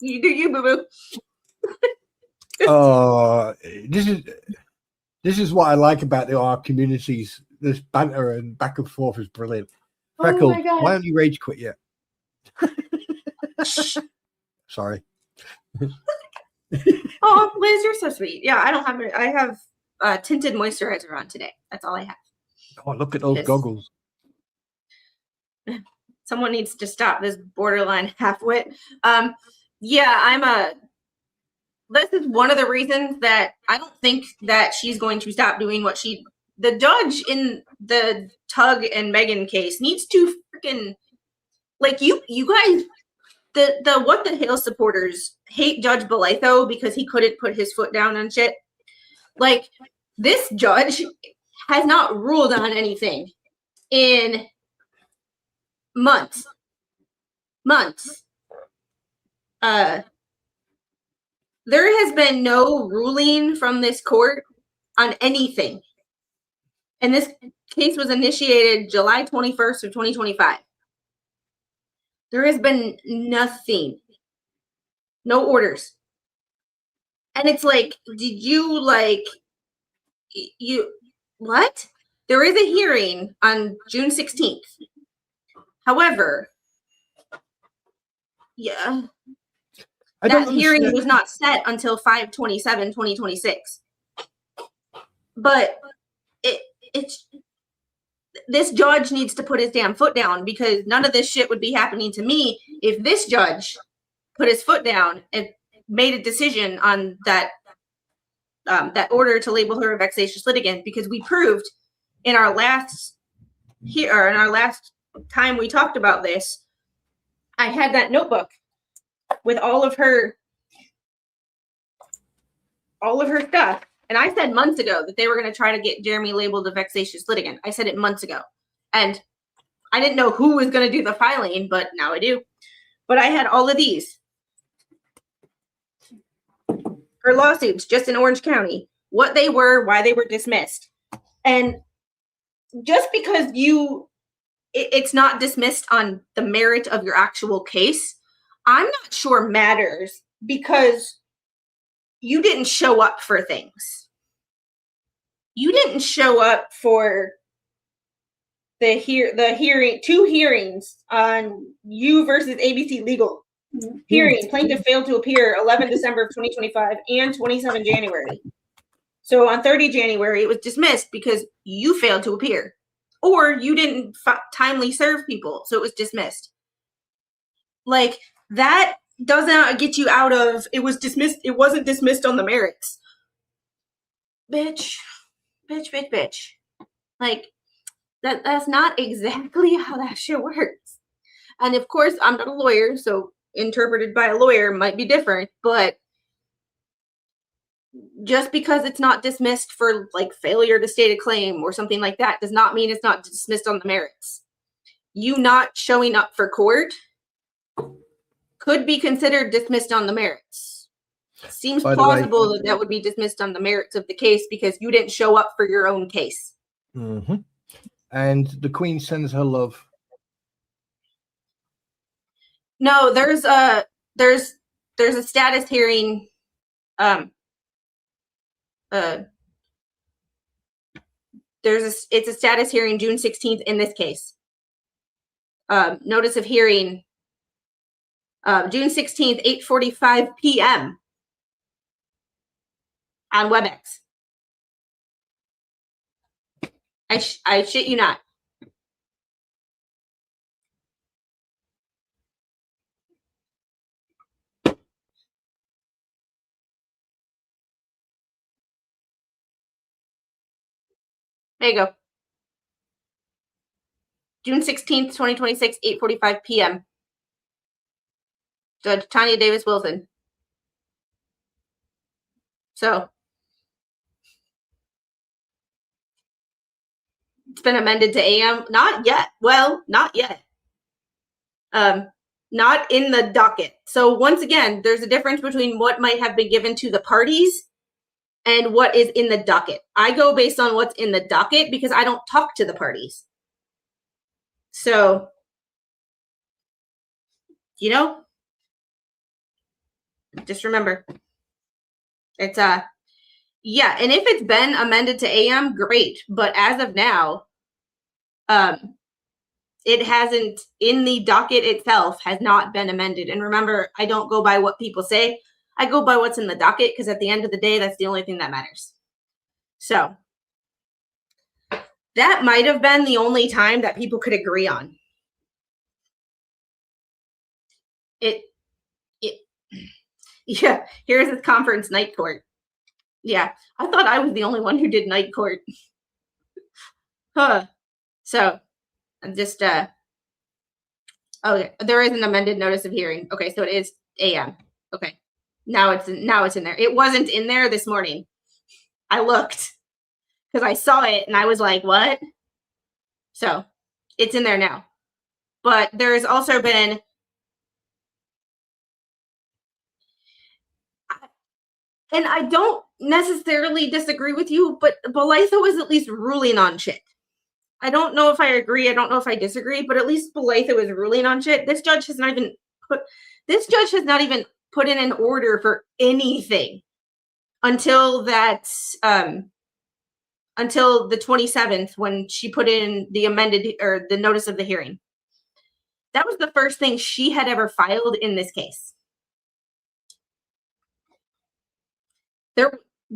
you do you, boo boo. Oh, this is what I like about our communities. This banter and back and forth is brilliant. Freckles, why don't you rage quit yet? Sorry. Oh, Liz, you're so sweet. Yeah, I have tinted moisturizer on today. That's all I have. Oh, look at those goggles. Someone needs to stop this borderline half-wit. This is one of the reasons that I don't think that she's going to stop doing what the judge in the Tug and Megan case needs to freaking, you guys, the What the Hale supporters hate Judge Beletho because he couldn't put his foot down on shit. This judge has not ruled on anything in months. There has been no ruling from this court on anything. And this case was initiated July 21st of 2025. There has been nothing. No orders. And it's did you what? There is a hearing on June 16th. However, that hearing was not set until 5/27/2026. But it's this judge needs to put his damn foot down, because none of this shit would be happening to me if this judge put his foot down and made a decision on that order to label her a vexatious litigant, because we proved in our last time we talked about this, I had that notebook with all of her stuff. And I said months ago that they were going to try to get Jeremy labeled a vexatious litigant. I said it months ago. And I didn't know who was going to do the filing, but now I do. But I had all of these. or lawsuits just in Orange County, what they were, why they were dismissed. And just because it's not dismissed on the merit of your actual case, I'm not sure matters, because you didn't show up for things. You didn't show up for the hearing, 2 hearings on you versus ABC Legal. Hearing, plaintiff failed to appear 11 December of 2025 and 27 January. So on 30 January, it was dismissed because you failed to appear, or you didn't timely serve people, so it was dismissed. Like, that doesn't get you out of, it was dismissed, it wasn't dismissed on the merits. Bitch. Like, that's not exactly how that shit works. And of course, I'm not a lawyer, so interpreted by a lawyer might be different, but just because it's not dismissed for like failure to state a claim or something like that does not mean it's not dismissed on the merits. You not showing up for court could be considered dismissed on the merits. Seems plausible that would be dismissed on the merits of the case because you didn't show up for your own case. Mm-hmm. And the Queen sends her love. No, there's a status hearing. It's a status hearing June 16th in this case. Notice of hearing June 16th, 8:45 p.m. on WebEx. I shit you not. There you go. June 16th, 2026, 8:45 p.m. Judge Tanya Davis Wilson. So it's been amended to AM. Not yet. Well, not yet. Not in the docket. So once again, there's a difference between what might have been given to the parties and what is in the docket. I go based on what's in the docket because I don't talk to the parties. So, you know, just remember, it's yeah, and if it's been amended to AM, great. But as of now, it hasn't, in the docket itself, has not been amended. And remember, I don't go by what people say. I go by what's in the docket because at the end of the day, that's the only thing that matters. So that might have been the only time that people could agree on. Yeah, here's the conference night court. Yeah, I thought I was the only one who did night court. Huh. So I'm just okay, there is an amended notice of hearing. Okay, so it is AM. Okay. Now it's in there. It wasn't in there this morning. I looked because I saw it and I was like, what? So it's in there now. But there's also been, and I don't necessarily disagree with you, but Belatho is at least ruling on shit. I don't know if I agree. I don't know if I disagree, but at least Belatho is ruling on shit. This judge has not even put in an order for anything until that until the 27th when she put in the amended or the notice of the hearing. That was the first thing she had ever filed in this case.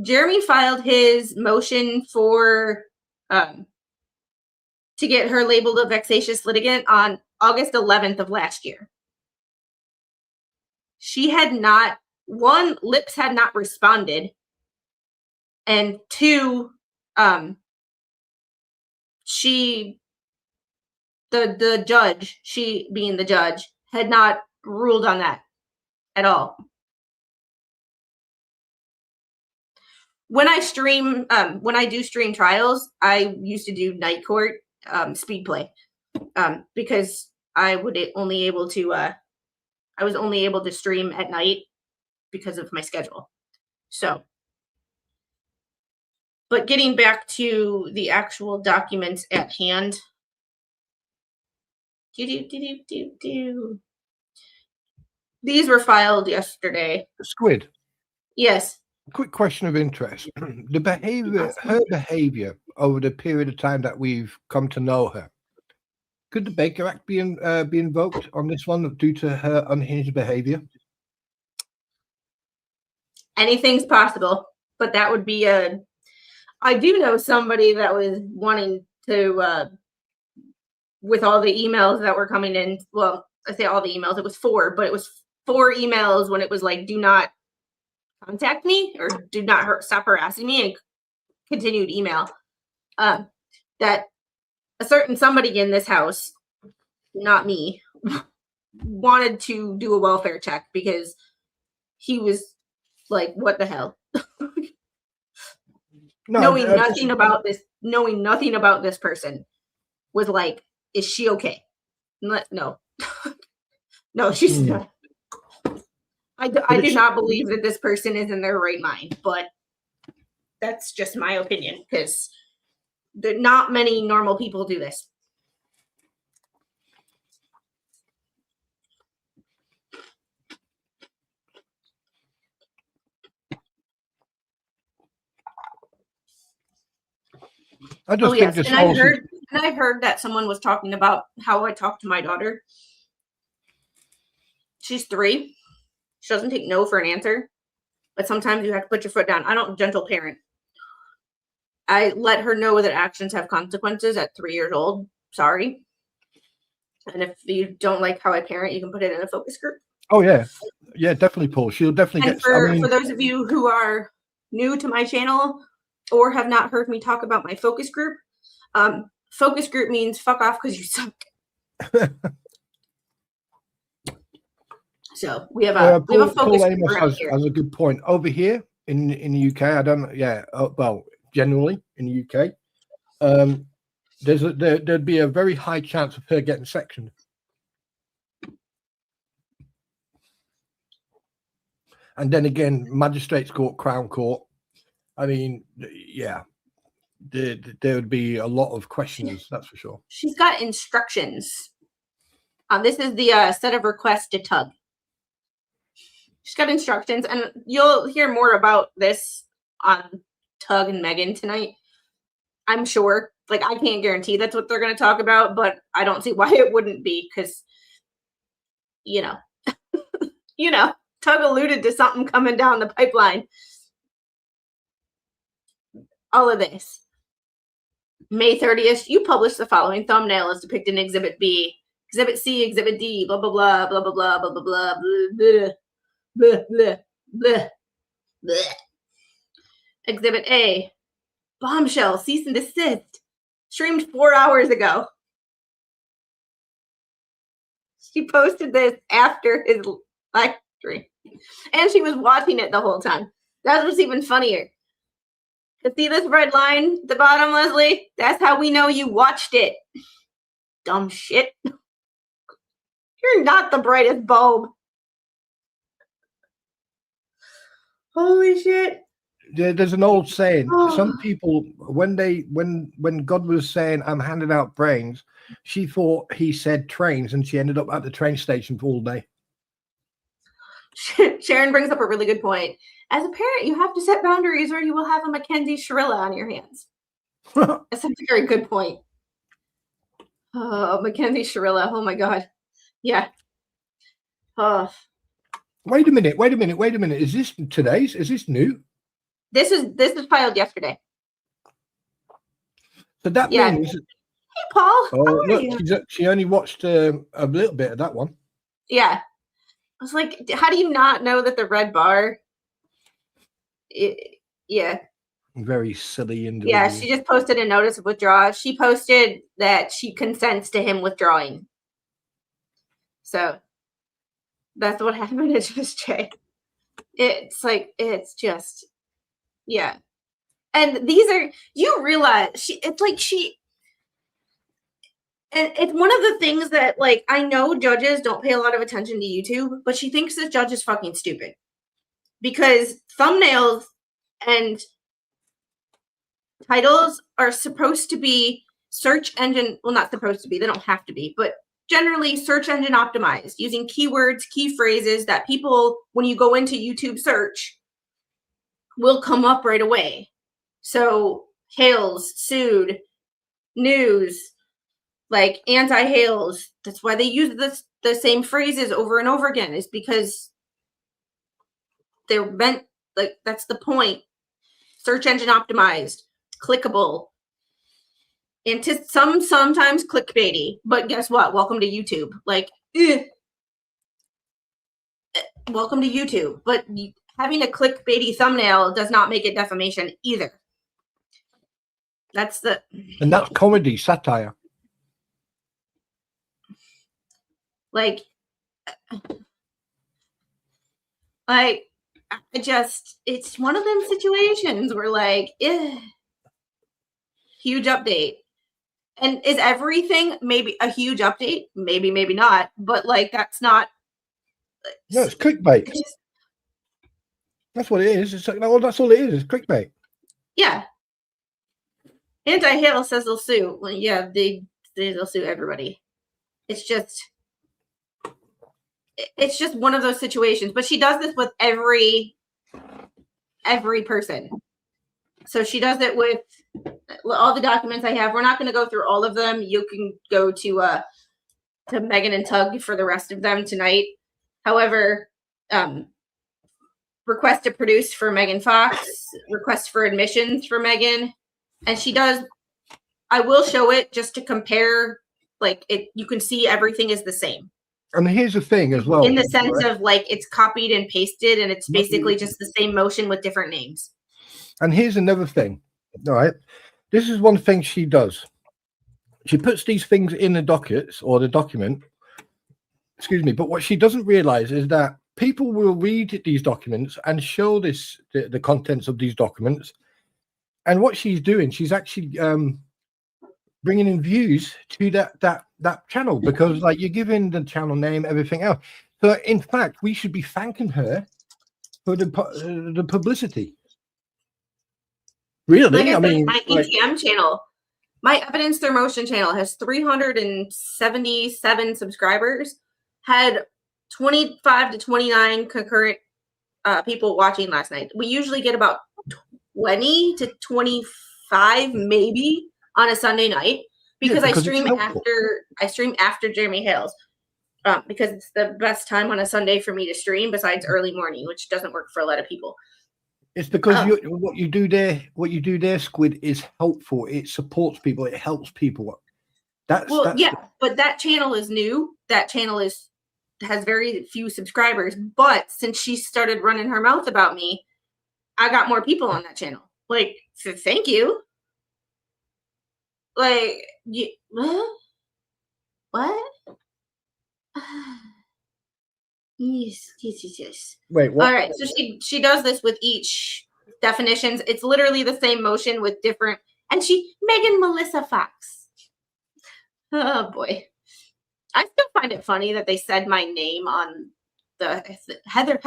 Jeremy filed his motion for to get her labeled a vexatious litigant on August 11th of last year. She had not, one, Lips had not responded, and two, the judge, she being the judge, had not ruled on that at all. When I do stream trials, I used to do night court speed play because I was only able to stream at night because of my schedule. So, but getting back to the actual documents at hand. These were filed yesterday. Squid. Yes. Quick question of interest. The behavior, her behavior over the period of time that we've come to know her, could the Baker Act be invoked on this one due to her unhinged behavior? Anything's possible, but that would be a. I do know somebody that was wanting to, with all the emails that were coming in. Well, I say all the emails. It was 4, but it was 4 emails when it was like, do not contact me or do not stop harassing me, and continued email. That a certain somebody in this house, not me, wanted to do a welfare check because he was like, what the hell? Knowing nothing about this person was like, is she okay? No. No, she's not. I do not believe that this person is in their right mind, but that's just my opinion because not many normal people do this. I just think this I've heard that someone was talking about how I talk to my daughter. She's 3. She doesn't take no for an answer, but sometimes you have to put your foot down. I don't gentle parent. I let her know that actions have consequences at 3 years old. Sorry. And if you don't like how I parent, you can put it in a focus group. Oh yeah, yeah, definitely, Paul. She'll definitely get. For those of you who are new to my channel or have not heard me talk about my focus group, focus group means fuck off because you suck. So we have a focus group has a good point over here in the UK. I don't. Yeah. Well, generally in the UK, there'd be a very high chance of her getting sectioned. And then again, magistrates court, crown court. I mean, yeah, there would be a lot of questions. That's for sure. She's got instructions. This is the set of requests to Tug. She's got instructions, and you'll hear more about this on Tug and Megan tonight. I'm sure. Like, I can't guarantee that's what they're going to talk about, but I don't see why it wouldn't be, because, you know, Tug alluded to something coming down the pipeline. All of this. May 30th, you published the following thumbnail as depicted in Exhibit B. Exhibit C, Exhibit D, blah, blah, blah, blah, blah, blah, blah, blah, blah, blah, blah, blah, blah, blah. Exhibit A, bombshell, cease and desist. Streamed 4 hours ago. She posted this after his live stream. And she was watching it the whole time. That was even funnier. See this red line at the bottom, Leslie? That's how we know you watched it. Dumb shit. You're not the brightest bulb. Holy shit. There's an old saying. Some people, when God was saying, I'm handing out brains, she thought he said trains, and she ended up at the train station for all day. Sharon brings up a really good point. As a parent, you have to set boundaries or you will have a Mackenzie Shirilla on your hands. That's a very good point. Oh, Mackenzie Shirilla. Oh, my God. Yeah. Oh. Wait a minute. Is this today's? Is this new? This is filed yesterday. So that means... Hey, Paul. Oh, look, she only watched a little bit of that one. Yeah. I was like, how do you not know that the red bar... yeah. Very silly individual. Yeah, she just posted a notice of withdrawal. She posted that she consents to him withdrawing. So that's what happened to Just Jay. It's like, it's just, yeah. And these are, you realize, and it's one of the things that, like, I know judges don't pay a lot of attention to YouTube, but she thinks this judge is fucking stupid. because thumbnails and titles are supposed to be search engine, well, not supposed to be, they don't have to be, but generally search engine optimized using keywords, key phrases that people, when you go into YouTube search, will come up right away. So Hales, sued, news, like anti-Hales. That's why they use the same phrases over and over again, is because they're meant, like, that's the point. Search engine optimized, clickable, and sometimes clickbaity. But guess what? Welcome to YouTube. Like, welcome to YouTube. But having a clickbaity thumbnail does not make it defamation either. That's comedy, satire. Like I just, it's one of them situations where, like, huge update. And is everything maybe a huge update? Maybe, maybe not. But, like, that's not. No, it's clickbait. That's what it is. It's like, well, that's all it is. It's clickbait. Yeah. Anti-Hale says they'll sue. Well, yeah, they'll sue everybody. It's just one of those situations. But she does this with every person. So she does it with all the documents I have. We're not going to go through all of them. You can go to Megan and Tug for the rest of them tonight. However, request to produce for Megan Fox, request for admissions for Megan, and she does. I will show it just to compare. Like, it, you can see everything is the same. And here's the thing as well. In the sense of, like, it's copied and pasted, and it's basically just the same motion with different names. And here's another thing. All right. This is one thing she does. She puts these things in the dockets or the document. Excuse me. But what she doesn't realize is that people will read these documents and show the contents of these documents. And what she's doing, she's actually bringing in views to that channel, because, like, you're giving the channel name, everything else. So in fact, we should be thanking her for the publicity. Really? Like I mean, my like, ETM channel, my Evidence Through Motion channel has 377 subscribers, had 25 to 29 concurrent people watching last night. We usually get about 20 to 25 maybe on a Sunday night, because I stream after Jeremy Hales, because it's the best time on a Sunday for me to stream besides early morning, which doesn't work for a lot of people. It's because what you do there, Squid, is helpful. It supports people. It helps people. But that channel is new. That channel has very few subscribers. But since she started running her mouth about me, I got more people on that channel. Like, so thank you. Like, what? Yes. Wait, what? All right, so she does this with each definitions. It's literally the same motion with different, and Megan Melissa Fox. Oh boy, I still find it funny that they said my name on the Heather.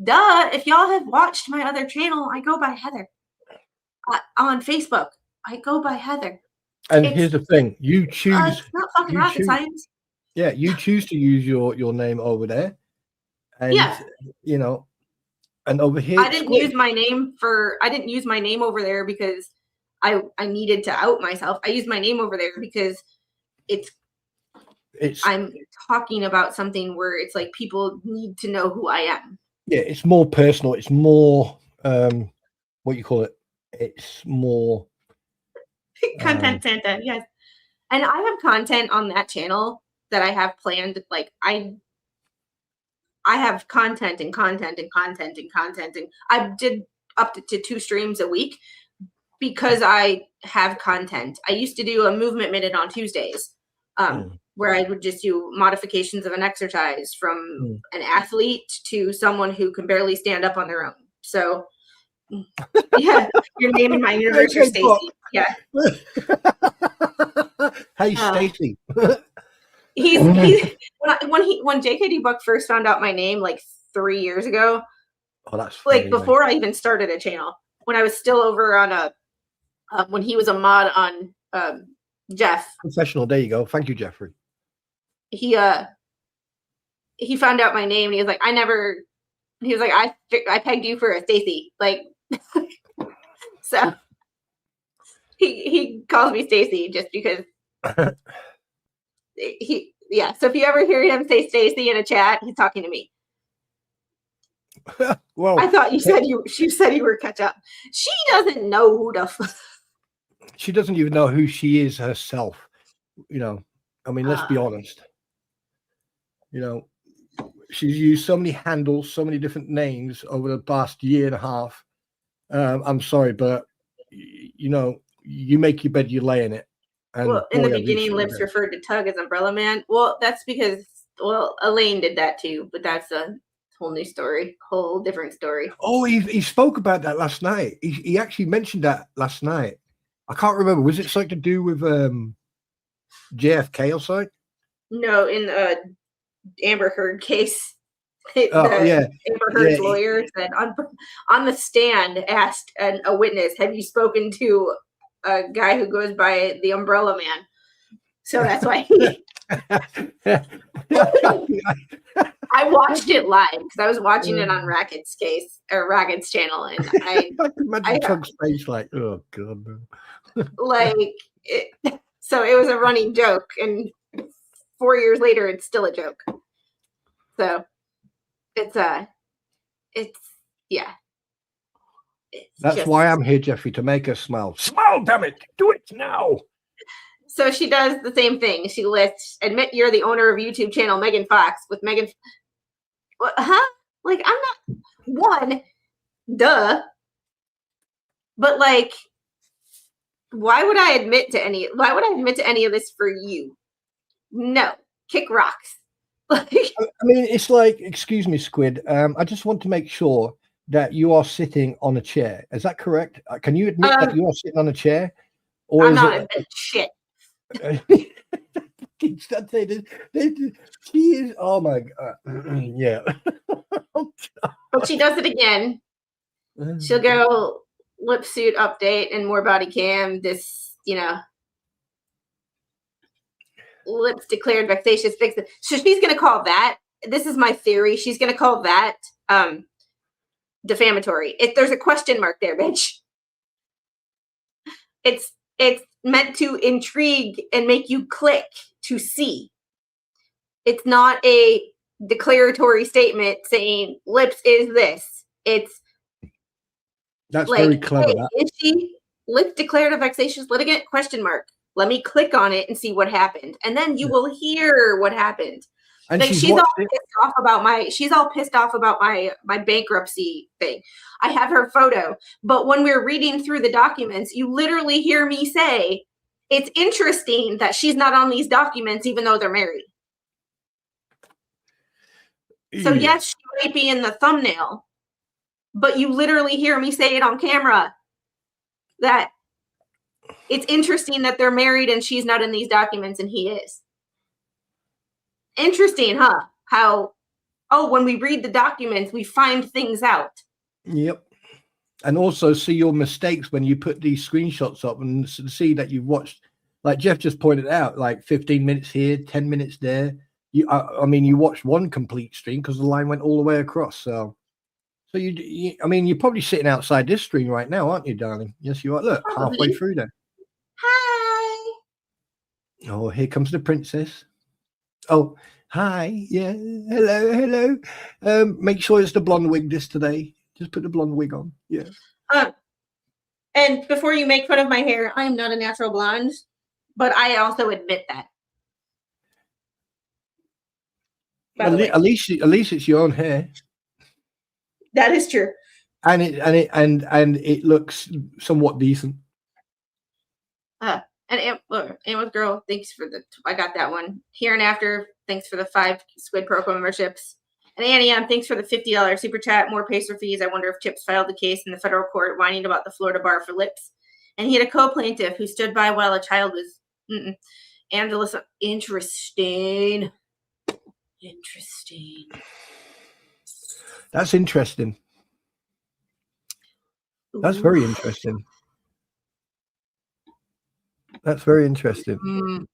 Duh! If y'all have watched my other channel, I go by Heather. On Facebook, I go by Heather. And here's the thing: you choose. It's not fucking rocket science. Yeah, you choose to use your name over there, and you know, and over here. I didn't use my name over there because I needed to out myself. I used my name over there because I'm talking about something where it's like people need to know who I am. Yeah, it's more personal. It's more what you call it. It's more content Santa, yes. And I have content on that channel that I have planned. Like, I have content and I did up to 2 streams a week because I have content. I used to do a movement minute on Tuesdays, where I would just do modifications of an exercise from an athlete to someone who can barely stand up on their own. So yeah, your name in my universe is Stacy. Yeah. Hey, Stacy. He's when JKD Buck first found out my name like 3 years ago, Oh, that's funny, like before I even started a channel, when I was still over on a when he was a mod on Jeff. Professional. There you go. Thank you, Jeffrey. He found out my name and he was like, he was like, I pegged you for a Stacy. Like, so he calls me Stacy just because so if you ever hear him say Stacy in a chat, he's talking to me. Well, I thought you said you were catch up. She doesn't know who the she doesn't even know who she is herself. I mean, let's be honest. She's used so many handles, so many different names over the past year and a half. I'm sorry, but you make your bed, you lay in it. And well, in the beginning, Lips referred to Tug as Umbrella Man. Well, that's because Elaine did that too, but that's a whole new story, whole different story. Oh, he spoke about that last night. He actually mentioned that last night. I can't remember. Was it something to do with JFK or something? No, in the Amber Heard case. Yeah. Amber Heard's lawyer said on the stand, asked a witness, "Have you spoken to a guy who goes by the Umbrella Man?" So that's why I watched it live because I was watching it on Racket's channel, and I can imagine Tug's face like, oh god, no. So it was a running joke, and 4 years later, it's still a joke. So it's That's why I'm here, Jeffrey, to make her smile. Smile, damn it! Do it now. So she does the same thing. She lists, admit you're the owner of YouTube channel Megan Fox with Megan. What, huh? Like, I'm not one, duh. But like, why would I admit to any of this for you? No, kick rocks. I mean, it's like, excuse me, Squid. I just want to make sure that you are sitting on a chair. Is that correct? Can you admit that you are sitting on a chair? Or I'm not admitting shit. She is. Oh my god. Yeah. But she does it again. She'll go lip suit update and more body cam. This, Lips declared vexatious. So she's gonna call that. This is my theory. She's gonna call that defamatory. If there's a question mark there, bitch. It's meant to intrigue and make you click to see. It's not a declaratory statement saying Lips is this. That's like, very clever. Hey, is she Lips declared a vexatious litigant? Question mark. Let me click on it and see what happened, and then you will hear what happened. And like she's all pissed off about my bankruptcy thing. I have her photo, but when we're reading through the documents, you literally hear me say, "It's interesting that she's not on these documents, even though they're married." So yes, she might be in the thumbnail, but you literally hear me say it on camera that it's interesting that they're married and she's not in these documents and he is. Interesting, huh? How, when we read the documents, we find things out. Yep. And also see your mistakes when you put these screenshots up and see that you've watched, like Jeff just pointed out, like 15 minutes here, 10 minutes there. You watched one complete stream because the line went all the way across. So you're probably sitting outside this stream right now, aren't you, darling? Yes, you are. Look, halfway through there. Hi. Oh, here comes the princess. Oh, hi. Yeah. Hello. Make sure it's the blonde wig today. Just put the blonde wig on. Yeah. And before you make fun of my hair, I am not a natural blonde, but I also admit that. At least it's your own hair. That is true. And it looks somewhat decent. And Amwith Girl, thanks for I got that one. Here and After, thanks for the 5 Squid Pro memberships. And Annie M, thanks for the $50 super chat. More pacer fees. I wonder if Chips filed the case in the federal court whining about the Florida bar for Lips. And he had a co-plaintiff who stood by while a child was Angela. Interesting. That's interesting. That's very interesting. That's very interesting. Mm,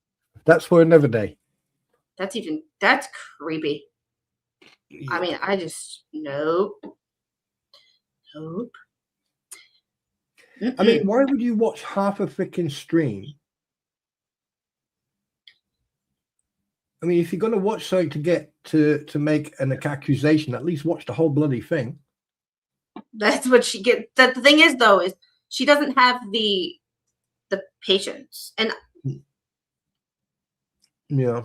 That's for another day. that's creepy. I mean, I just nope. I mean, why would you watch half a freaking stream? I mean, if you're going to watch something to get to make an accusation, at least watch the whole bloody thing. That's what she gets. The thing is, though, is she doesn't have the patience, and Yeah.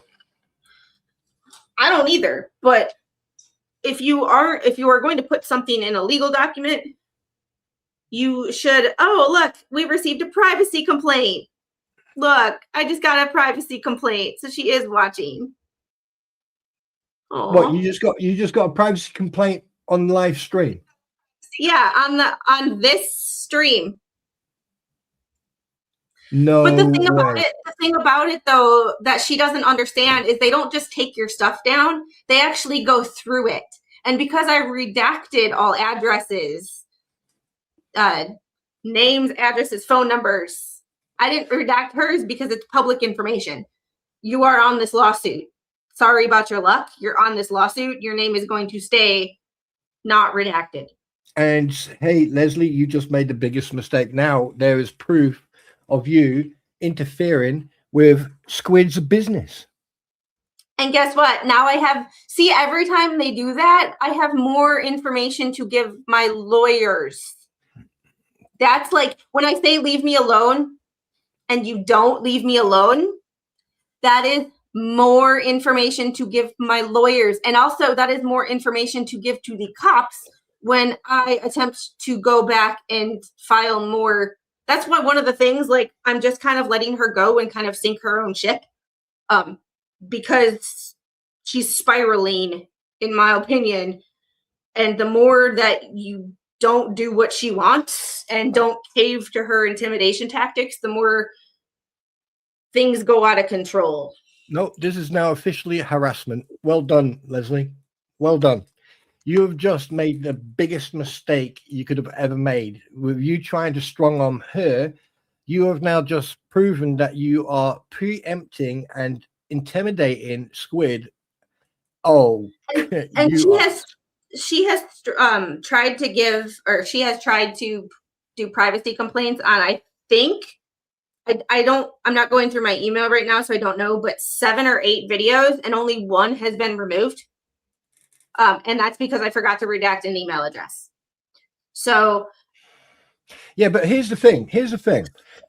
I don't either. But if you are going to put something in a legal document, you should. Oh, look, we received a privacy complaint. Look, I just got a privacy complaint, so she is watching. Aww. What, you just got a privacy complaint on live stream? Yeah, on this stream. No. But the thing about it though that she doesn't understand is they don't just take your stuff down, they actually go through it. And because I redacted all addresses, names, addresses, phone numbers, I didn't redact hers because it's public information. You are on this lawsuit. Sorry about your luck. You're on this lawsuit. Your name is going to stay not redacted. And hey, Leslie, you just made the biggest mistake. Now there is proof of you interfering with Squid's business. And guess what? Now I have, every time they do that, I have more information to give my lawyers. That's like when I say leave me alone and you don't leave me alone, that is more information to give my lawyers. And also that is more information to give to the cops when I attempt to go back and file more. That's why one of the things, like, I'm just kind of letting her go and kind of sink her own ship, because she's spiraling, in my opinion. And the more that you don't do what she wants and don't cave to her intimidation tactics, the more things go out of control. No, this is now officially harassment. Well done, Leslie. Well done. You have just made the biggest mistake you could have ever made. With you trying to strong arm her, you have now just proven that you are preempting and intimidating Squid. Oh, and she has tried to do privacy complaints on, I think, I'm not going through my email right now, so I don't know, but 7 or 8 videos, and only 1 has been removed. And that's because I forgot to redact an email address. So yeah, but here's the thing,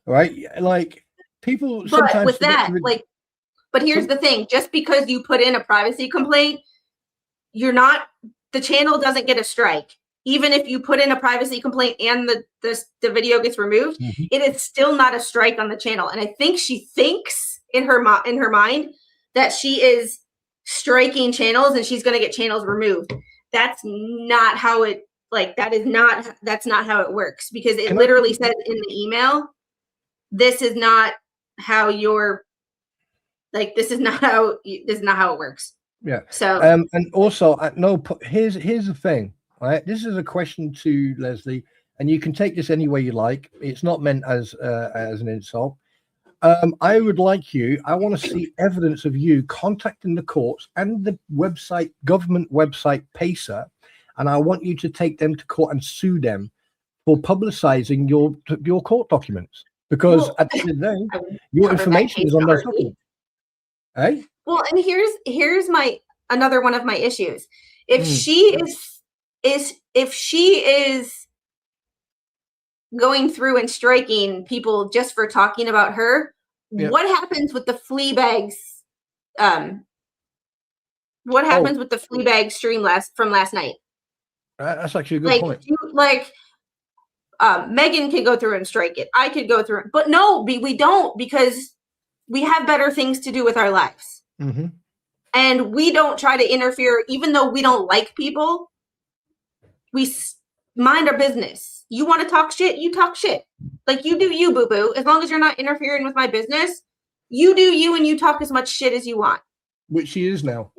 right? Like, people sometimes, but with that, but here's the thing, just because you put in a privacy complaint, the channel doesn't get a strike. Even if you put in a privacy complaint and the video gets removed, it is still not a strike on the channel. And I think she thinks in her mind that she is striking channels and she's going to get channels removed. That's not how it, that's not how it works, because it literally says in the email, this is not how this is not how it works. Yeah. So and also here's the thing, right? This is a question to Leslie, and you can take this any way you like. It's not meant as an insult. I want to see evidence of you contacting the courts and the government website PACER, and I want you to take them to court and sue them for publicizing your court documents, because at the end of the day, your information is on those documents. Hey? Well, and here's another one of my issues. If she is going through and striking people just for talking about her, what happens with the flea bags? What happens with the flea bag stream from last night? That's actually a good point. Megan could go through and strike it. I could go through it, but no, we don't, because we have better things to do with our lives. And we don't try to interfere, even though we don't like people. We mind our business. You want to talk shit, you talk shit. Like, you do you, boo-boo. As long as you're not interfering with my business, you do you, and you talk as much shit as you want. Which she is now.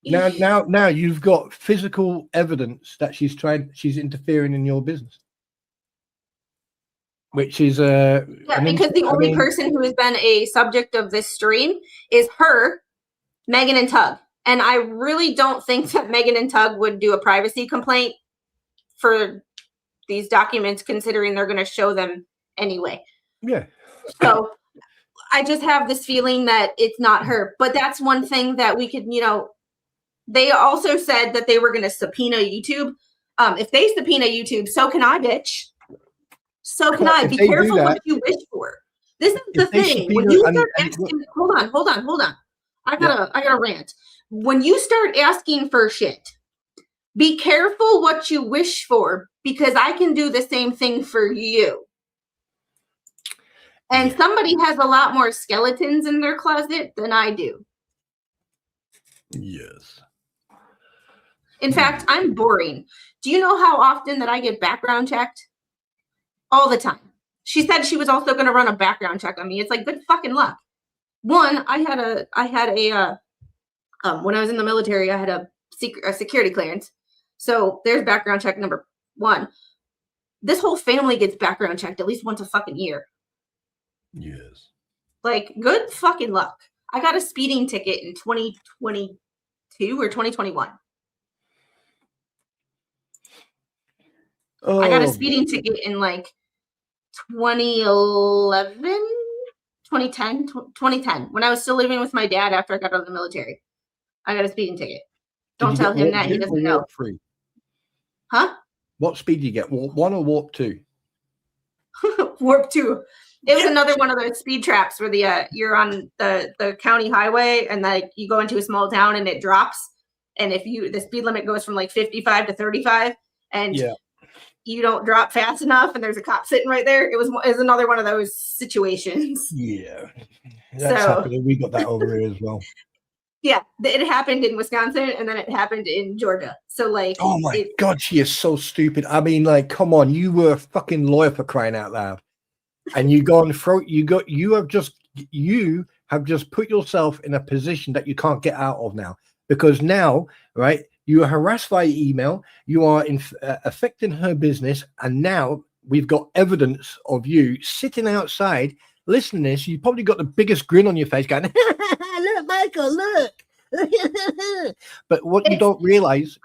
Now you've got physical evidence that she's interfering in your business, which is because the only person who has been a subject of this stream is her, Megan and Tug. And I really don't think that Megan and Tug would do a privacy complaint for these documents, considering they're going to show them anyway. Yeah. So I just have this feeling that it's not her. But that's one thing that we could, they also said that they were going to subpoena YouTube. If they subpoena YouTube, so can I, bitch. So can I. Be careful what you wish for. This is the thing. When you start asking, hold on. I gotta rant. When you start asking for shit, be careful what you wish for, because I can do the same thing for you. And somebody has a lot more skeletons in their closet than I do. Yes. In fact, I'm boring. Do you know how often that I get background checked? All the time. She said she was also going to run a background check on me. It's like, good fucking luck. One, I had a when I was in the military, I had a security clearance. So there's background check number one. This whole family gets background checked at least once a fucking year. Yes. Like, good fucking luck. I got a speeding ticket in 2022 or 2021. I got a speeding ticket in like 2011, 2010, when I was still living with my dad after I got out of the military. I got a speeding ticket. Don't tell him that. He doesn't know. Free? Huh? What speed do you get? Warp 1 or Warp 2? Warp 2. It was another one of those speed traps where you're on the county highway and like you go into a small town and it drops. And if the speed limit goes from like 55 to 35 and you don't drop fast enough and there's a cop sitting right there. It was another one of those situations. Yeah. That's happening. We got that over here as well. Yeah, it happened in Wisconsin and then it happened in Georgia. So like, oh my God, she is so stupid. I mean, like, come on, you were a fucking lawyer for crying out loud, and you have just put yourself in a position that you can't get out of now, because now, right, you are harassed via email, you are affecting her business, and now we've got evidence of you sitting outside listening to this. You probably got the biggest grin on your face going, look, Michael, look. But what you don't realize,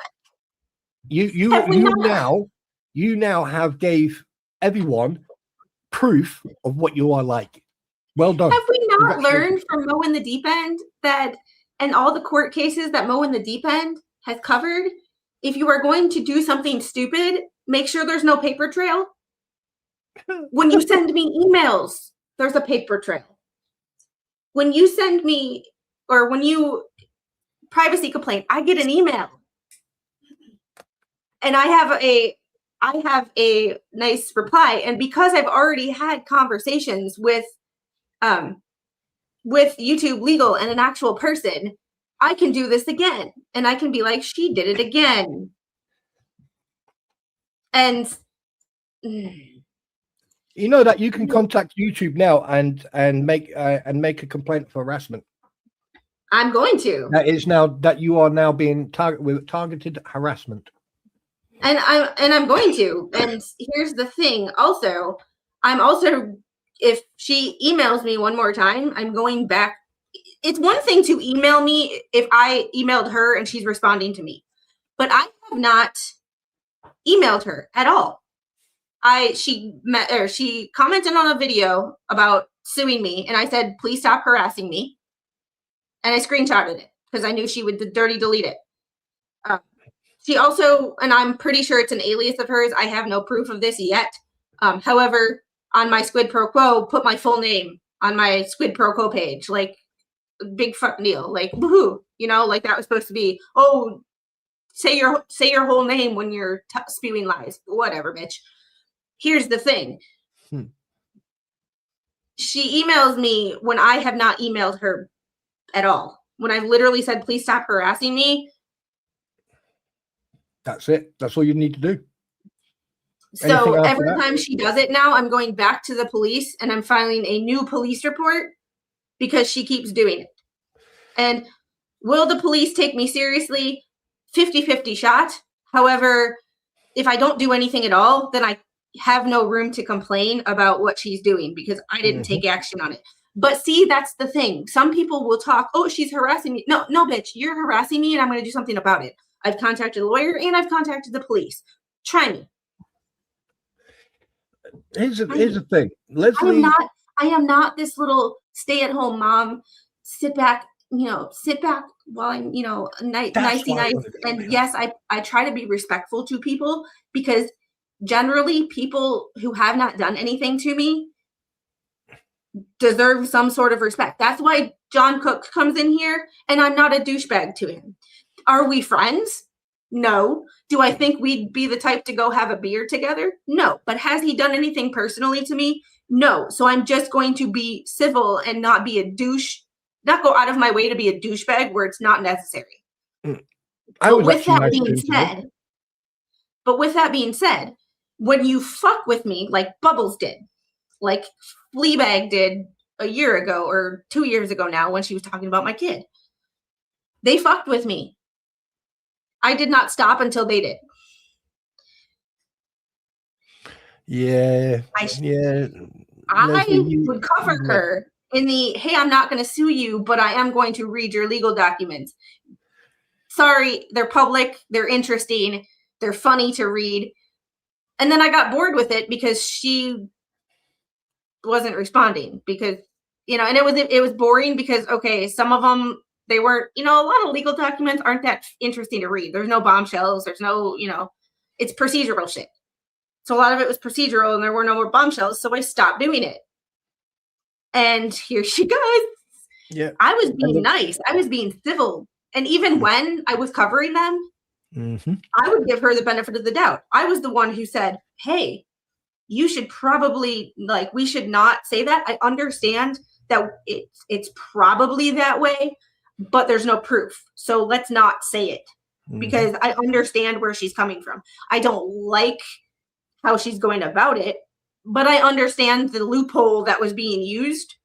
you now have gave everyone proof of what you are like. Well done. Have we not learned from Mo in the Deep End that, and all the court cases that Mo in the Deep End has covered, if you are going to do something stupid, make sure there's no paper trail. When you send me emails, there's a paper trail. When you send me, or when you privacy complaint, I get an email. And I have a nice reply. And because I've already had conversations with YouTube Legal and an actual person, I can do this again. And I can be like, she did it again. And you know that you can contact YouTube now and make a complaint for harassment. I'm going to. That you are now being targeted harassment. And I'm going to. And here's the thing. Also, if she emails me one more time, I'm going back. It's one thing to email me if I emailed her and she's responding to me, but I have not emailed her at all. She commented on a video about suing me, and I said, please stop harassing me. And I screenshotted it because I knew she would dirty delete it. She also, and I'm pretty sure it's an alias of hers. I have no proof of this yet. However, on my Squid Pro Quo, put my full name on my Squid Pro Quo page, like big fucking deal, like woohoo, like that was supposed to be. Oh, say your whole name when you're spewing lies. Whatever, bitch. Here's the thing. She emails me when I have not emailed her at all. When I've literally said, please stop harassing me. That's it. That's all you need to do. So every time she does it now, I'm going back to the police and I'm filing a new police report because she keeps doing it. And Will the police take me seriously? 50-50 shot. However, if I don't do anything at all, then I have no room to complain about what she's doing because I didn't take action on it. But see, that's the thing. Some people will talk, oh, she's harassing me. No, bitch, you're harassing me and I'm going to do something about it. I've contacted a lawyer and I've contacted the police. Try me. Here's the thing. Leslie, I am not this little stay-at-home mom. Sit back while I'm, nice. And yes, I try to be respectful to people because generally people who have not done anything to me deserve some sort of respect. That's why John Cook comes in here and I'm not a douchebag to him. Are we friends? No. Do I think we'd be the type to go have a beer together? No. But has he done anything personally to me? No. So I'm just going to be civil and not be a douche, not go out of my way to be a douchebag where it's not necessary. But with that being said, when you fuck with me like Bubbles did, like Fleabag did a year ago or 2 years ago now when she was talking about my kid, they fucked with me. I did not stop until they did. Yeah. I would cover her in the, hey, I'm not going to sue you, but I am going to read your legal documents. Sorry, they're public, they're interesting, they're funny to read. And then I got bored with it because she wasn't responding because, and it was boring because, okay, some of them, they weren't, a lot of legal documents aren't that interesting to read. There's no bombshells. There's no, it's procedural shit. So a lot of it was procedural and there were no more bombshells. So I stopped doing it. And here she goes. Yeah. I was being nice. I was being civil. And even when I was covering them, I would give her the benefit of the doubt. I was the one who said, hey, you should probably, we should not say that. I understand that it's probably that way, but there's no proof. So let's not say it because I understand where she's coming from. I don't like how she's going about it, but I understand the loophole that was being used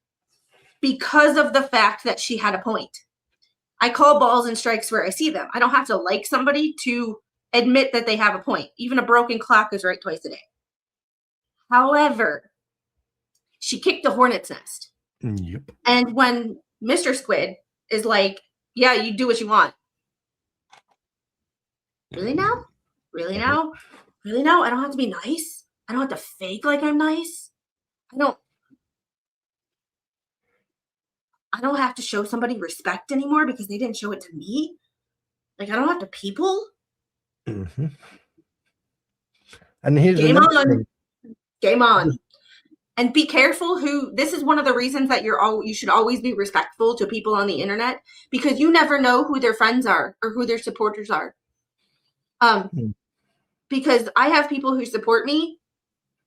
because of the fact that she had a point. I call balls and strikes where I see them. I don't have to like somebody to admit that they have a point. Even a broken clock is right twice a day. However, she kicked the hornet's nest. Yep. And when Mr. Squid is like, yeah, you do what you want. Really now? Really now? Really now? I don't have to be nice? I don't have to fake like I'm nice? I don't have to show somebody respect anymore because they didn't show it to me? I don't have to people? And here's Game another on. thing. Game on. And be careful this is one of the reasons that you should always be respectful to people on the internet because you never know who their friends are or who their supporters are. Because I have people who support me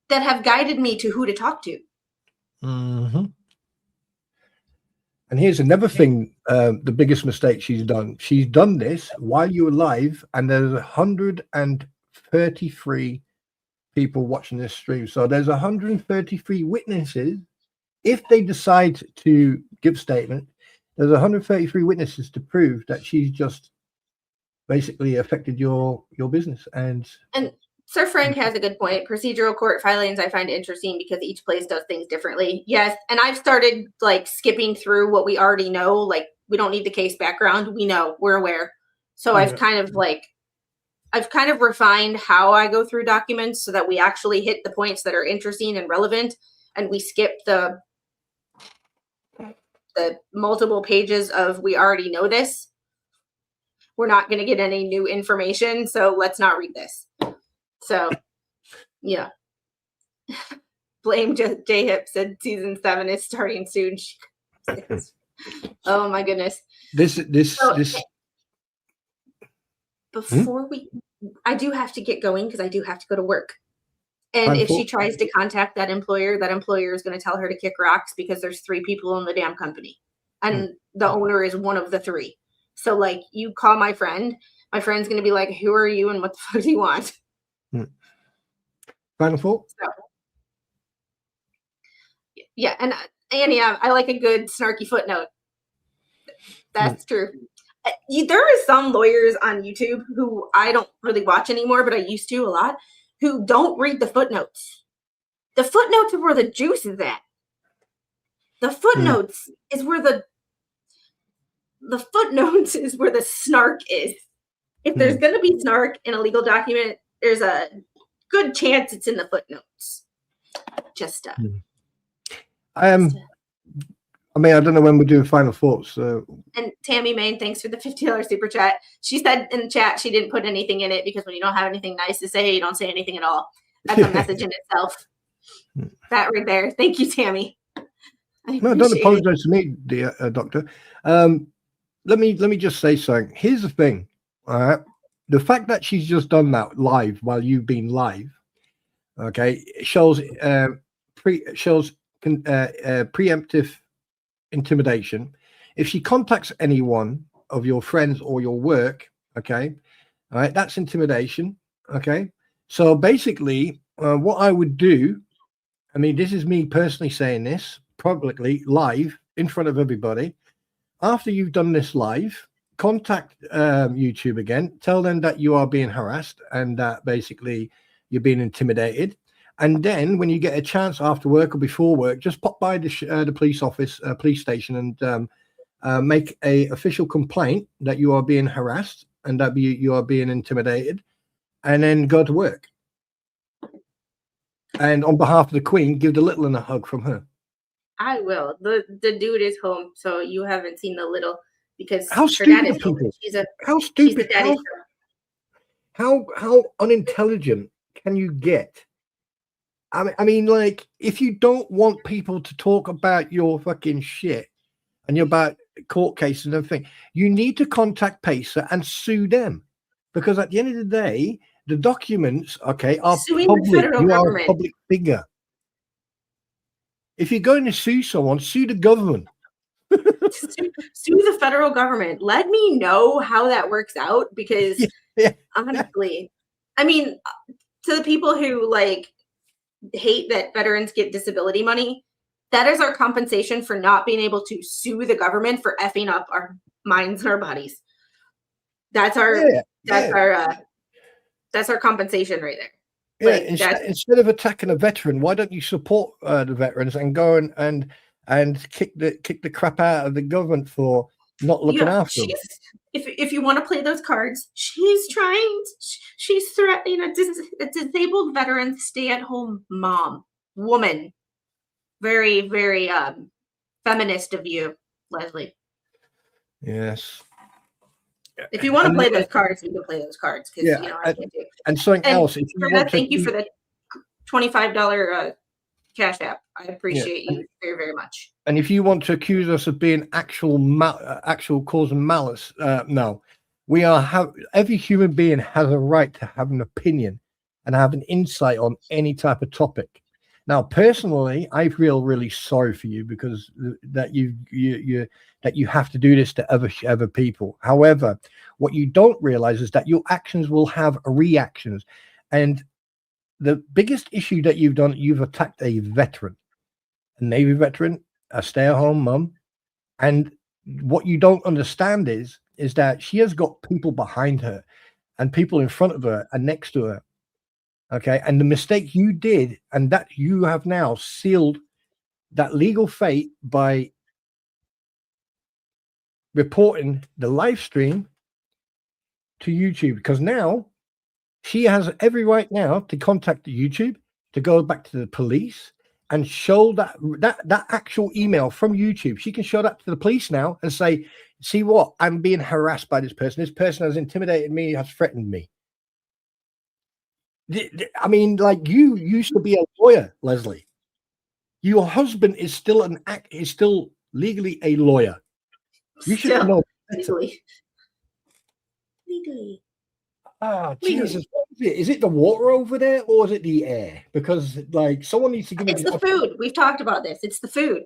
that have guided me to who to talk to. And here's another thing, the biggest mistake she's done. She's done this while you were live, and there's 133 people watching this stream. So there's 133 witnesses. If they decide to give statement, there's 133 witnesses to prove that she's just basically affected your business. And Sir Frank has a good point. Procedural court filings I find interesting because each place does things differently. Yes, and I've started skipping through what we already know. We don't need the case background. We know, we're aware. So I've kind of refined how I go through documents so that we actually hit the points that are interesting and relevant, and we skip the multiple pages of we already know this. We're not going to get any new information, so let's not read this. So, yeah. Blame J-Hip said season 7 is starting soon. Oh my goodness. Before I do have to get going because I do have to go to work. And if she tries to contact that employer is going to tell her to kick rocks because there's 3 people in the damn company. And the owner is one of the 3. So you call my friend's going to be like, who are you and what the fuck do you want? Final thought? So, yeah, and yeah, I like a good snarky footnote. That's true. There are some lawyers on YouTube who I don't really watch anymore, but I used to a lot, who don't read the footnotes. The footnotes are where the juice is at. The footnotes is where the footnotes is where the snark is. If there's going to be snark in a legal document, there's a good chance it's in the footnotes. I mean, I don't know when we're doing final thoughts. And Tammy Main, thanks for the $50 super chat. She said in the chat she didn't put anything in it because when you don't have anything nice to say, you don't say anything at all. That's a message in itself. That right there. Thank you, Tammy. No, don't apologize to me, dear doctor. Let me just say something. Here's the thing. All right. The fact that she's just done that live while you've been live, okay, shows preemptive intimidation. If she contacts anyone of your friends or your work, okay, all right, that's intimidation. Okay. So basically, what I would do, I mean, this is me personally saying this publicly live in front of everybody. After you've done this live, contact YouTube again, tell them that you are being harassed and that basically you're being intimidated. And then when you get a chance after work or before work, just pop by the police office, police station, and make a official complaint that you are being harassed and that you are being intimidated, and then go to work. And on behalf of the Queen, give the little one a hug from her. I will. The dude is home, so you haven't seen the little because how her dad is stupid home. How stupid? She's a daddy How unintelligent can you get? I mean, like, if you don't want people to talk about your fucking shit and you're about court cases and everything, you need to contact PACER and sue them, because at the end of the day, the documents, okay, are suing public. The federal you government. are a public figure. If you're going to sue someone, sue the government. Sue the federal government. Let me know how that works out, because honestly, I mean, to the people who like hate that veterans get disability money, that is our compensation for not being able to sue the government for effing up our minds and our bodies. That's our that's our compensation right there. Yeah, like, instead of attacking a veteran, why don't you support the veterans and go and kick the crap out of the government for not looking after them? If you want to play those cards, she's threatening a disabled veteran stay-at-home mom, woman. Very, very feminist of you, Leslie. Yes. If you want to play those cards, we can play those cards. Yeah, I can't do it. And something else. If you want thank you for the $25 Cash App. I appreciate you very, very much. And if you want to accuse us of being actual cause and malice, no. We are every human being has a right to have an opinion and have an insight on any type of topic. Now, personally, I feel really sorry for you because that you have to do this to other people. However, what you don't realize is that your actions will have reactions. And the biggest issue that you've done, you've attacked a veteran, a Navy veteran, a stay-at-home mum. And what you don't understand is that she has got people behind her and people in front of her and next to her. Okay. And the mistake you did, and that you have now sealed that legal fate by reporting the live stream to YouTube, because now she has every right now to contact the YouTube, to go back to the police and show that actual email from YouTube. She can show that to the police now and say, see what? I'm being harassed by this person. This person has intimidated me, has threatened me. I mean, like, you used to be a lawyer, Leslie. Your husband is still legally a lawyer. You should know. Legally. Ah, Jesus. Is it the water over there or is it the air? Because, like, someone needs to give me... It's the food. We've talked about this. It's the food.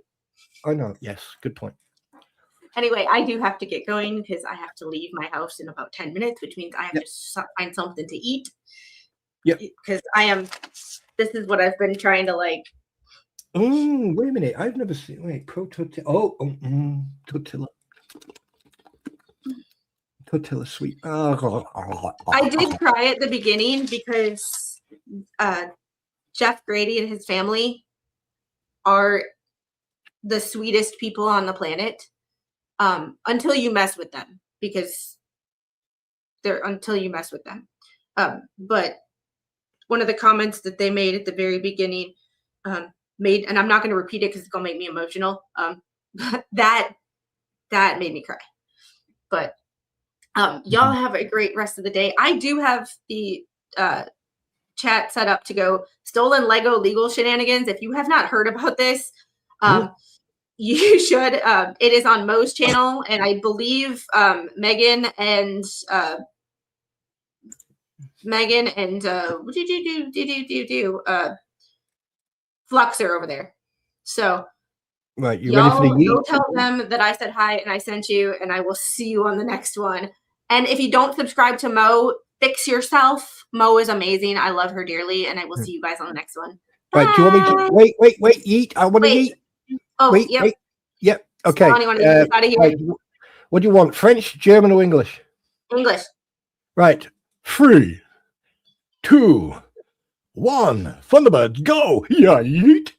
I know. Yes. Good point. Anyway, I do have to get going because I have to leave my house in about 10 minutes, which means I have to find something to eat. Yep. Because this is what I've been trying to, like... Oh, wait a minute. I've never seen... Wait, tortilla. Oh, tortilla. Tortilla sweet. Oh, I did cry at the beginning because Jeff Grady and his family are the sweetest people on the planet. Until you mess with them, because until you mess with them. But one of the comments that they made at the very beginning made, and I'm not going to repeat it because it's going to make me emotional. That made me cry. But y'all have a great rest of the day. I do have the chat set up to go stolen Lego legal shenanigans. If you have not heard about this, you should. It is on Mo's channel, and I believe Megan and what did you do? Flux are over there. So right, you ready for the go yeet? tell them that I said hi and I sent you, and I will see you on the next one. And if you don't subscribe to Mo, fix yourself. Mo is amazing. I love her dearly, and I will see you guys on the next one. Right, do you want me to wait, yeet? I want to Wait. yeet. Oh, Wait, yep. wait. Yep. Okay. Out of here. Right, what do you want? French, German, or English? English. Right. 3, 2, 1. Thunderbirds, go! Yeah, yeet.